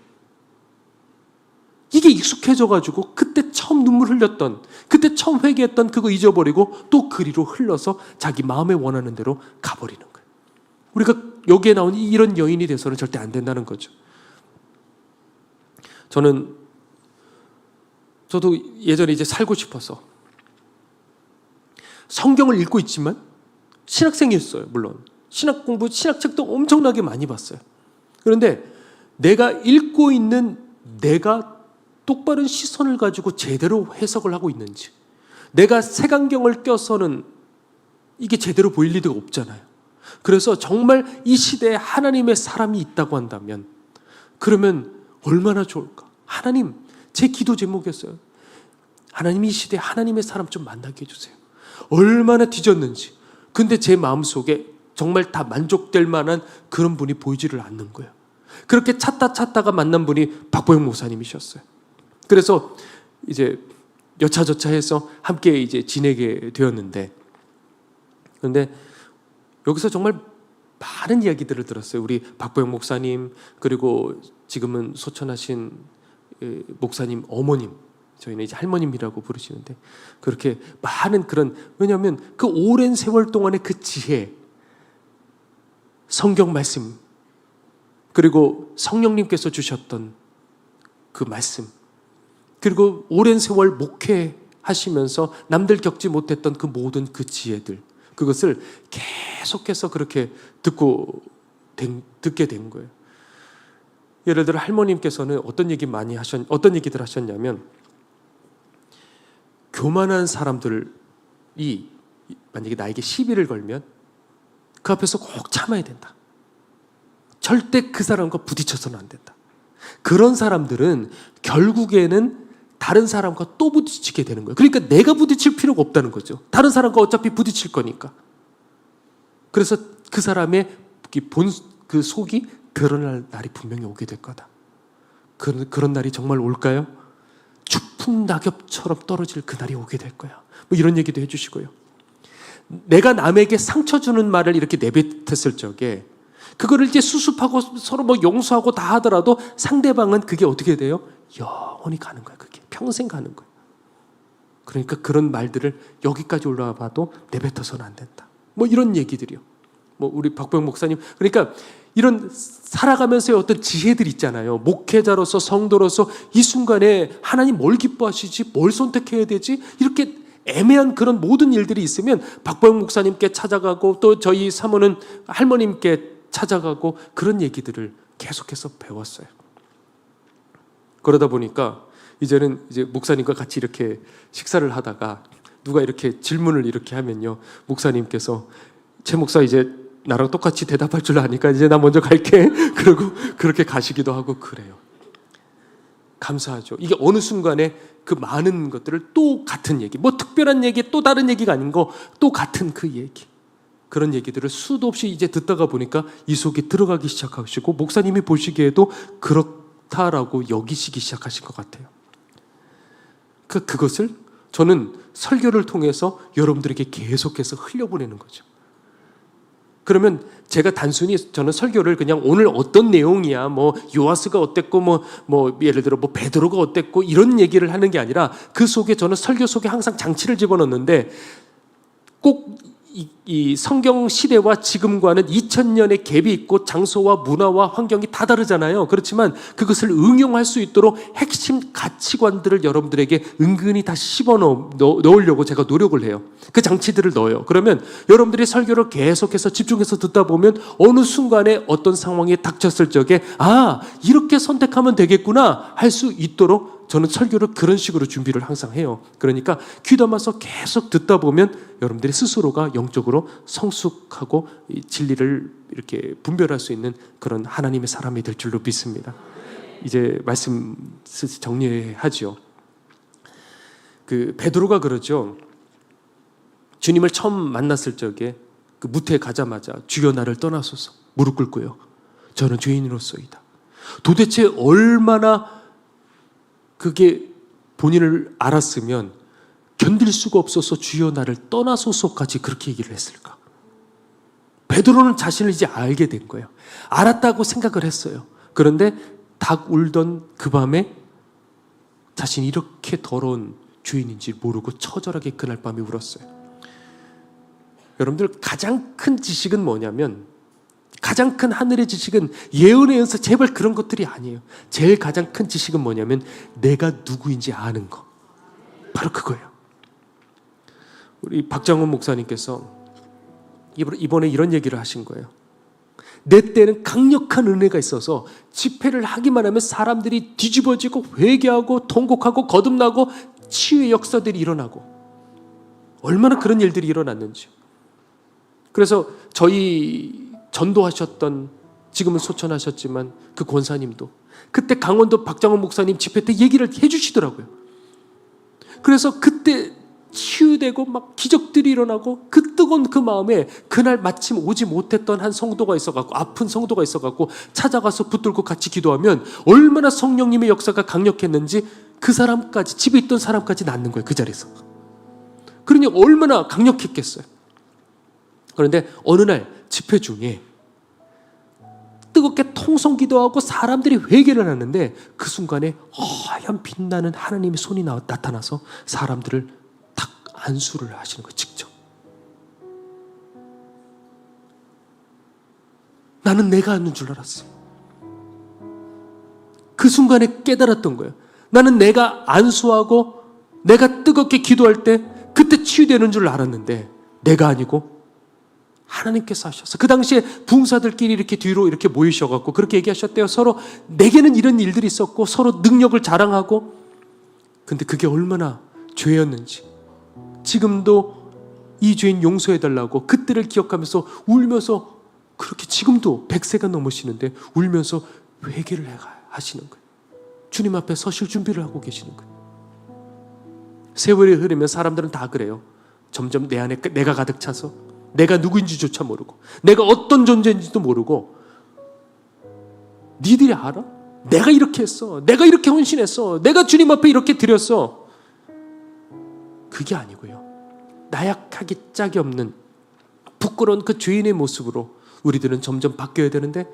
이게 익숙해져가지고 그때 처음 눈물 흘렸던, 그때 처음 회개했던 그거 잊어버리고 또 그리로 흘러서 자기 마음에 원하는 대로 가버리는 거예요. 우리가 여기에 나온 이런 여인이 돼서는 절대 안 된다는 거죠. 저도 예전에 이제 살고 싶어서 성경을 읽고 있지만 신학생이었어요. 물론 신학 공부, 신학책도 엄청나게 많이 봤어요. 그런데 내가 읽고 있는 내가 똑바른 시선을 가지고 제대로 해석을 하고 있는지, 내가 색안경을 껴서는 이게 제대로 보일 리가 없잖아요. 그래서 정말 이 시대에 하나님의 사람이 있다고 한다면 그러면 얼마나 좋을까? 하나님, 제 기도 제목이었어요. 하나님, 이 시대에 하나님의 사람 좀 만나게 해주세요. 얼마나 뒤졌는지. 근데 제 마음속에 정말 다 만족될 만한 그런 분이 보이지를 않는 거예요. 그렇게 찾다가 만난 분이 박보영 목사님이셨어요. 그래서 이제 여차저차해서 함께 이제 지내게 되었는데, 그런데 여기서 정말 많은 이야기들을 들었어요. 우리 박보영 목사님, 그리고 지금은 소천하신 목사님 어머님, 저희는 이제 할머님이라고 부르시는데, 그렇게 많은 그런, 왜냐하면 그 오랜 세월 동안의 그 지혜, 성경 말씀, 그리고 성령님께서 주셨던 그 말씀, 그리고 오랜 세월 목회하시면서 남들 겪지 못했던 그 모든 그 지혜들, 그것을 계속해서 그렇게 듣게 된 거예요. 예를 들어 할머님께서는 어떤 얘기들 하셨냐면, 교만한 사람들이 만약에 나에게 시비를 걸면 그 앞에서 꼭 참아야 된다. 절대 그 사람과 부딪혀서는 안 된다. 그런 사람들은 결국에는 다른 사람과 또 부딪히게 되는 거예요. 그러니까 내가 부딪힐 필요가 없다는 거죠. 다른 사람과 어차피 부딪힐 거니까. 그래서 그 사람의 그 속이 드러날 날이 분명히 오게 될 거다. 그런 날이 정말 올까요? 추풍 낙엽처럼 떨어질 그 날이 오게 될 거야. 뭐 이런 얘기도 해주시고요. 내가 남에게 상처 주는 말을 이렇게 내뱉었을 적에 그거를 이제 수습하고 서로 뭐 용서하고 다 하더라도 상대방은 그게 어떻게 돼요? 영원히 가는 거야. 그게 평생 가는 거야. 그러니까 그런 말들을 여기까지 올라와 봐도 내뱉어서는 안 된다. 뭐 이런 얘기들이요. 뭐 우리 박보영 목사님, 그러니까 이런 살아가면서의 어떤 지혜들 있잖아요. 목회자로서, 성도로서 이 순간에 하나님 뭘 기뻐하시지, 뭘 선택해야 되지, 이렇게 애매한 그런 모든 일들이 있으면 박보영 목사님께 찾아가고 또 저희 사모는 할머님께 찾아가고 그런 얘기들을 계속해서 배웠어요. 그러다 보니까 이제는 이제 목사님과 같이 이렇게 식사를 하다가 누가 이렇게 질문을 이렇게 하면요, 목사님께서 최 목사 이제 나랑 똑같이 대답할 줄 아니까 이제 나 먼저 갈게 그러고 그렇게 가시기도 하고 그래요. 감사하죠. 이게 어느 순간에 그 많은 것들을 또 같은 얘기, 뭐 특별한 얘기, 또 다른 얘기가 아닌 거, 또 같은 그 얘기, 그런 얘기들을 수도 없이 이제 듣다가 보니까 이 속에 들어가기 시작하시고 목사님이 보시기에도 그렇다라고 여기시기 시작하신 것 같아요. 그것을 저는 설교를 통해서 여러분들에게 계속해서 흘려보내는 거죠. 그러면 제가 단순히 저는 설교를 그냥 오늘 어떤 내용이야, 뭐 요아스가 어땠고, 뭐 예를 들어 뭐 베드로가 어땠고 이런 얘기를 하는 게 아니라 그 속에 저는 설교 속에 항상 장치를 집어넣는데 꼭 이 성경 시대와 지금과는 2000년의 갭이 있고 장소와 문화와 환경이 다 다르잖아요. 그렇지만 그것을 응용할 수 있도록 핵심 가치관들을 여러분들에게 은근히 다 씹어 넣으려고 제가 노력을 해요. 그 장치들을 넣어요. 그러면 여러분들이 설교를 계속해서 집중해서 듣다 보면 어느 순간에 어떤 상황이 닥쳤을 적에 이렇게 선택하면 되겠구나 할 수 있도록 저는 설교를 그런 식으로 준비를 항상 해요. 그러니까 귀담아서 계속 듣다 보면 여러분들이 스스로가 영적으로 성숙하고 진리를 이렇게 분별할 수 있는 그런 하나님의 사람이 될 줄로 믿습니다. 이제 말씀 정리하죠. 그 베드로가 그러죠. 주님을 처음 만났을 적에 그 무태에 가자마자 주여 나를 떠나소서 무릎 꿇고요. 저는 죄인으로서이다. 도대체 얼마나 그게 본인을 알았으면 견딜 수가 없어서 주여 나를 떠나소서까지 그렇게 얘기를 했을까? 베드로는 자신을 이제 알게 된 거예요. 알았다고 생각을 했어요. 그런데 닭 울던 그 밤에 자신이 이렇게 더러운 죄인인지 모르고 처절하게 그날 밤에 울었어요. 여러분들 가장 큰 지식은 뭐냐면, 가장 큰 하늘의 지식은 예언의 연서 제발 그런 것들이 아니에요. 제일 가장 큰 지식은 뭐냐면 내가 누구인지 아는 거. 바로 그거예요. 우리 박장훈 목사님께서 이번에 이런 얘기를 하신 거예요. 내 때는 강력한 은혜가 있어서 집회를 하기만 하면 사람들이 뒤집어지고 회개하고 통곡하고 거듭나고 치유의 역사들이 일어나고, 얼마나 그런 일들이 일어났는지. 그래서 저희 전도하셨던, 지금은 소천하셨지만 그 권사님도 그때 강원도 박장훈 목사님 집회 때 얘기를 해주시더라고요. 그래서 그때 치유되고 막 기적들이 일어나고 그 뜨거운 그 마음에 그날 마침 오지 못했던 한 성도가 있어갖고, 아픈 성도가 있어갖고 찾아가서 붙들고 같이 기도하면 얼마나 성령님의 역사가 강력했는지 그 사람까지, 집에 있던 사람까지 낫는 거예요. 그 자리에서. 그러니 얼마나 강력했겠어요. 그런데 어느 날 집회 중에 뜨겁게 통성기도하고 사람들이 회개를 하는데 그 순간에 하얀 빛나는 하나님의 손이 나타나서 사람들을 딱 안수를 하시는 거예요. 직접. 나는 내가 하는 줄 알았어요. 그 순간에 깨달았던 거예요. 나는 내가 안수하고 내가 뜨겁게 기도할 때 그때 치유되는 줄 알았는데 내가 아니고 하나님께서 하셔서, 그 당시에 부흥사들끼리 이렇게 뒤로 이렇게 모이셔갖고 그렇게 얘기하셨대요. 서로 내게는 이런 일들이 있었고 서로 능력을 자랑하고, 근데 그게 얼마나 죄였는지, 지금도 이 죄인 용서해달라고 그때를 기억하면서 울면서, 그렇게 지금도 100세가 넘으시는데 울면서 회개를 하시는 거예요. 주님 앞에 서실 준비를 하고 계시는 거예요. 세월이 흐르면 사람들은 다 그래요. 점점 내 안에 내가 가득 차서 내가 누구인지조차 모르고 내가 어떤 존재인지도 모르고, 니들이 알아? 내가 이렇게 했어. 내가 이렇게 헌신했어. 내가 주님 앞에 이렇게 드렸어. 그게 아니고요. 나약하기 짝이 없는 부끄러운 그 죄인의 모습으로 우리들은 점점 바뀌어야 되는데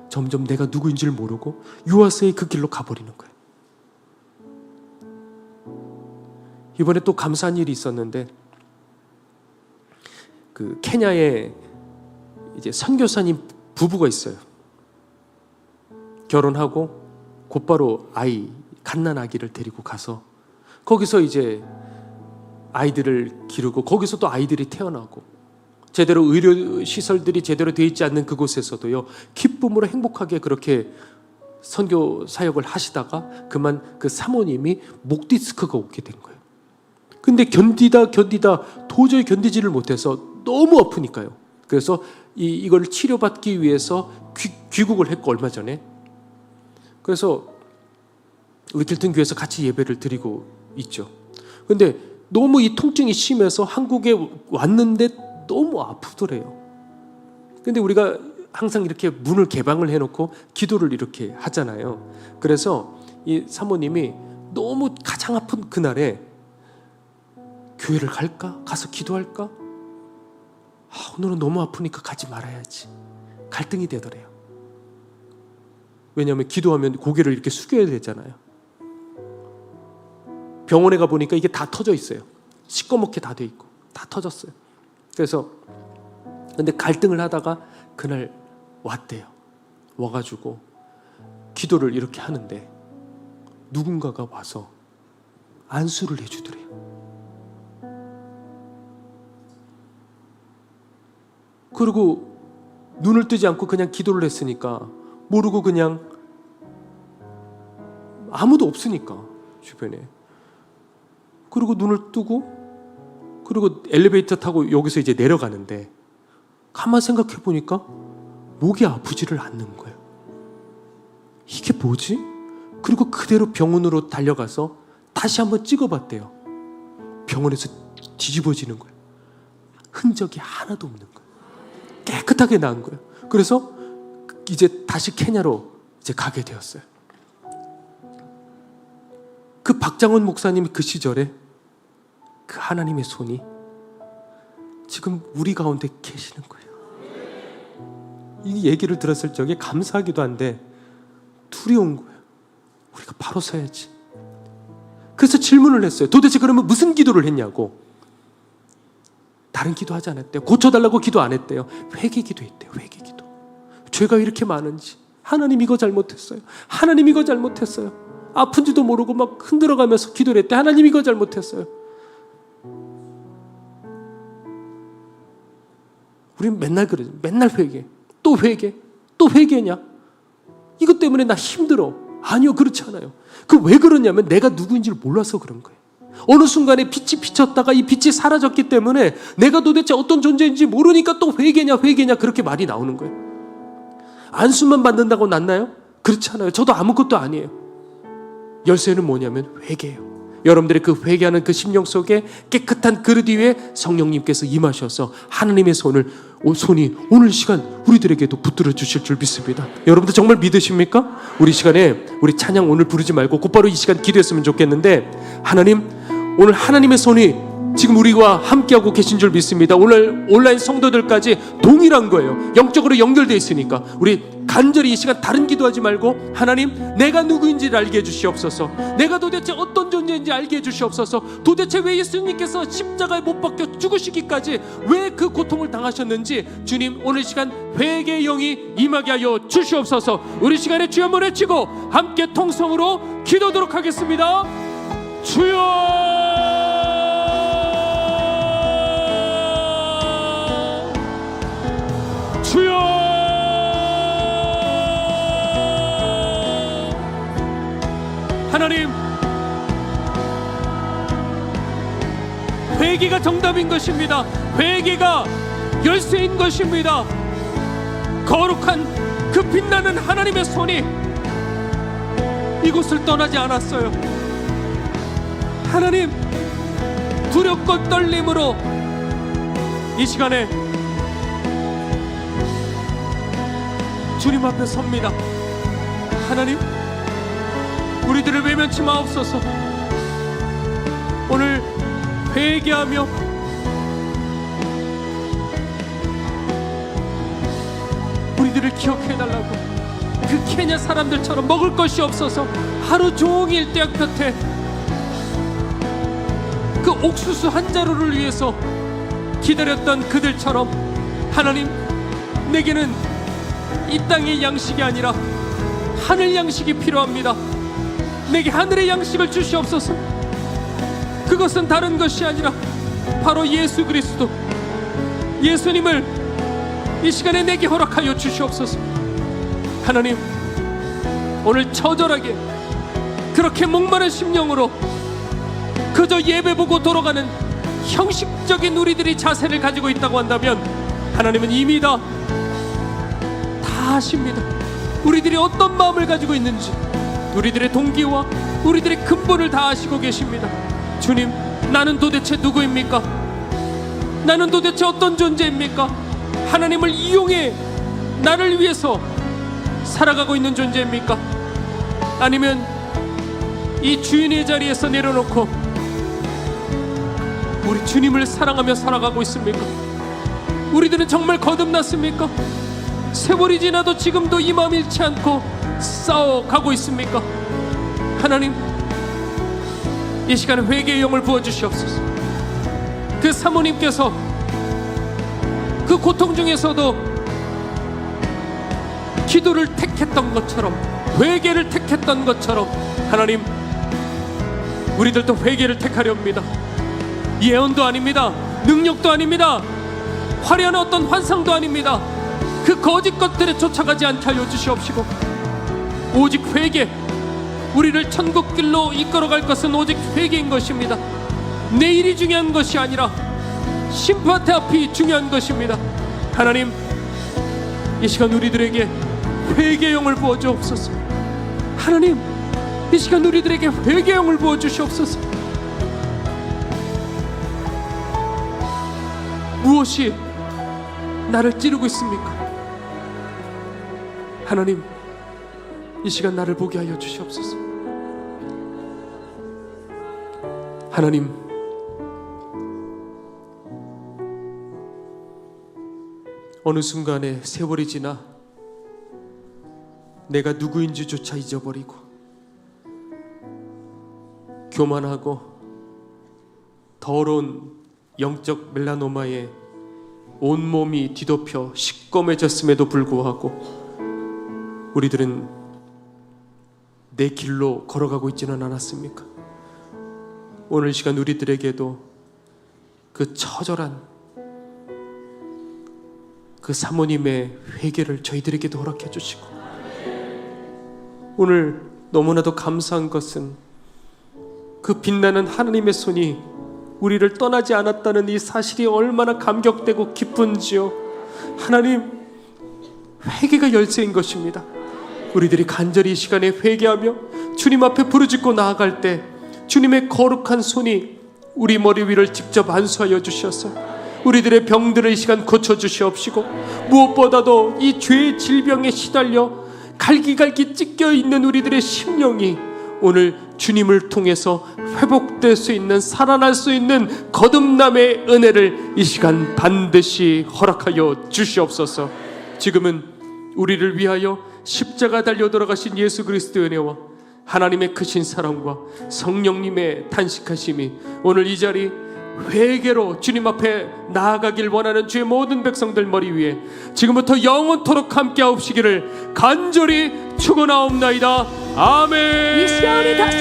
점점 내가 누구인지를 모르고 유아세의 그 길로 가버리는 거예요. 이번에 또 감사한 일이 있었는데, 그 케냐에 이제 선교사님 부부가 있어요. 결혼하고 곧바로 갓난 아기를 데리고 가서 거기서 이제 아이들을 기르고, 거기서 또 아이들이 태어나고, 제대로 의료 시설들이 제대로 되어 있지 않는 그곳에서도요 기쁨으로 행복하게 그렇게 선교 사역을 하시다가 그만 그 사모님이 목 디스크가 오게 된 거예요. 근데 견디다 도저히 견디지를 못해서 너무 아프니까요. 그래서 이걸 치료받기 위해서 귀국을 했고, 얼마 전에. 그래서 우리 길튼교회에서 같이 예배를 드리고 있죠. 근데 너무 이 통증이 심해서 한국에 왔는데 너무 아프더래요. 근데 우리가 항상 이렇게 문을 개방을 해놓고 기도를 이렇게 하잖아요. 그래서 이 사모님이 너무 가장 아픈 그날에 교회를 갈까? 가서 기도할까? 오늘은 너무 아프니까 가지 말아야지. 갈등이 되더래요. 왜냐하면 기도하면 고개를 이렇게 숙여야 되잖아요. 병원에 가보니까 이게 다 터져 있어요. 시꺼멓게 다 돼 있고 다 터졌어요. 그래서 근데 갈등을 하다가 그날 왔대요. 와가지고 기도를 이렇게 하는데 누군가가 와서 안수를 해주더래요. 그리고 눈을 뜨지 않고 그냥 기도를 했으니까, 모르고 그냥, 아무도 없으니까 주변에. 그리고 눈을 뜨고, 그리고 엘리베이터 타고 여기서 이제 내려가는데 가만 생각해 보니까 목이 아프지를 않는 거예요. 이게 뭐지? 그리고 그대로 병원으로 달려가서 다시 한번 찍어봤대요. 병원에서 뒤집어지는 거예요. 흔적이 하나도 없는 거예요. 깨끗하게 나은 거예요. 그래서 이제 다시 케냐로 이제 가게 되었어요. 그 박장원 목사님이 그 시절에 그 하나님의 손이 지금 우리 가운데 계시는 거예요. 이 얘기를 들었을 적에 감사하기도 한데 두려운 거예요. 우리가 바로 서야지. 그래서 질문을 했어요. 도대체 그러면 무슨 기도를 했냐고. 다른 기도 하지 않았대요. 고쳐달라고 기도 안 했대요. 회개 기도했대요. 회개 기도. 죄가 왜 이렇게 많은지. 하나님 이거 잘못했어요. 하나님 이거 잘못했어요. 아픈지도 모르고 막 흔들어가면서 기도를 했대. 하나님 이거 잘못했어요. 우리는 맨날 그러죠. 맨날 회개. 또 회개. 또 회개냐? 이것 때문에 나 힘들어. 아니요, 그렇지 않아요. 그 왜 그러냐면 내가 누구인지를 몰라서 그런 거예요. 어느 순간에 빛이 비쳤다가 이 빛이 사라졌기 때문에 내가 도대체 어떤 존재인지 모르니까 또 회개냐 그렇게 말이 나오는 거예요. 안수만 받는다고 낫나요? 그렇지 않아요. 저도 아무것도 아니에요. 열쇠는 뭐냐면 회개예요. 여러분들의 그 회개하는 그 심령 속에 깨끗한 그릇 위에 성령님께서 임하셔서 하나님의 손이 오늘 시간 우리들에게도 붙들어 주실 줄 믿습니다. 여러분들 정말 믿으십니까? 우리 시간에 우리 찬양 오늘 부르지 말고 곧바로 이 시간 기도했으면 좋겠는데, 하나님, 오늘 하나님의 손이 지금 우리와 함께하고 계신 줄 믿습니다. 오늘 온라인 성도들까지 동일한 거예요. 영적으로 연결되어 있으니까 우리 간절히 이 시간 다른 기도하지 말고, 하나님, 내가 누구인지를 알게 해주시옵소서. 내가 도대체 어떤 존재인지 알게 해주시옵소서. 도대체 왜 예수님께서 십자가에 못 박혀 죽으시기까지 왜 그 고통을 당하셨는지 주님, 오늘 시간 회개의 영이 임하게 하여 주시옵소서. 우리 시간에 주여 한번 외치고 함께 통성으로 기도하도록 하겠습니다. 주여, 주여, 하나님, 회개가 정답인 것입니다. 회개가 열쇠인 것입니다. 거룩한 그 빛나는 하나님의 손이 이곳을 떠나지 않았어요. 하나님, 두렵고 떨림으로 이 시간에 주님 앞에 섭니다. 하나님, 우리들을 외면치 마옵소서. 오늘 회개하며 우리들을 기억해달라고, 그 케냐 사람들처럼 먹을 것이 없어서 하루 종일 떼약 곁에 그 옥수수 한 자루를 위해서 기다렸던 그들처럼, 하나님, 내게는 이 땅의 양식이 아니라 하늘 양식이 필요합니다. 내게 하늘의 양식을 주시옵소서. 그것은 다른 것이 아니라 바로 예수 그리스도, 예수님을 이 시간에 내게 허락하여 주시옵소서. 하나님, 오늘 처절하게 그렇게 목마른 심령으로 그저 예배 보고 돌아가는 형식적인 우리들이 자세를 가지고 있다고 한다면 하나님은 이미 다 아십니다. 우리들이 어떤 마음을 가지고 있는지, 우리들의 동기와 우리들의 근본을 다 아시고 계십니다. 주님, 나는 도대체 누구입니까? 나는 도대체 어떤 존재입니까? 하나님을 이용해 나를 위해서 살아가고 있는 존재입니까? 아니면 이 주인의 자리에서 내려놓고 우리 주님을 사랑하며 살아가고 있습니까? 우리들은 정말 거듭났습니까? 세월이 지나도 지금도 이 마음 잃지 않고 싸워가고 있습니까? 하나님, 이 시간에 회개의 영을 부어주시옵소서. 그 사모님께서 그 고통 중에서도 기도를 택했던 것처럼, 회개를 택했던 것처럼 하나님, 우리들도 회개를 택하려 합니다. 예언도 아닙니다. 능력도 아닙니다. 화려한 어떤 환상도 아닙니다. 그 거짓 것들에 쫓아가지 않게 하여 주시옵시고, 오직 회개, 우리를 천국길로 이끌어갈 것은 오직 회개인 것입니다. 내일이 중요한 것이 아니라 심판대 앞이 중요한 것입니다. 하나님, 이 시간 우리들에게 회개의 영을 부어주옵소서. 하나님, 이 시간 우리들에게 회개의 영을 부어주시옵소서. 무엇이 나를 찌르고 있습니까? 하나님, 이 시간 나를 보게 하여 주시옵소서. 하나님, 어느 순간에 세월이 지나 내가 누구인지조차 잊어버리고 교만하고 더러운 영적 멜라노마에 온몸이 뒤덮여 시꺼매졌음에도 불구하고 우리들은 내 길로 걸어가고 있지는 않았습니까? 오늘 시간 우리들에게도 그 처절한 그 사모님의 회개를 저희들에게도 허락해 주시고, 오늘 너무나도 감사한 것은 그 빛나는 하나님의 손이 우리를 떠나지 않았다는 이 사실이 얼마나 감격되고 기쁜지요. 하나님, 회개가 열쇠인 것입니다. 우리들이 간절히 이 시간에 회개하며 주님 앞에 부르짖고 나아갈 때 주님의 거룩한 손이 우리 머리 위를 직접 안수하여 주셔서 우리들의 병들을 이 시간 고쳐주시옵시고, 무엇보다도 이 죄의 질병에 시달려 갈기갈기 찢겨있는 우리들의 심령이 오늘 주님을 통해서 회복될 수 있는, 살아날 수 있는 거듭남의 은혜를 이 시간 반드시 허락하여 주시옵소서. 지금은 우리를 위하여 십자가 달려 돌아가신 예수 그리스도의 은혜와 하나님의 크신 사랑과 성령님의 탄식하심이 오늘 이 자리 회개로 주님 앞에 나아가길 원하는 주의 모든 백성들 머리 위에 지금부터 영원토록 함께 하옵시기를 간절히 축원하옵나이다. 아멘. 이 시간이 다시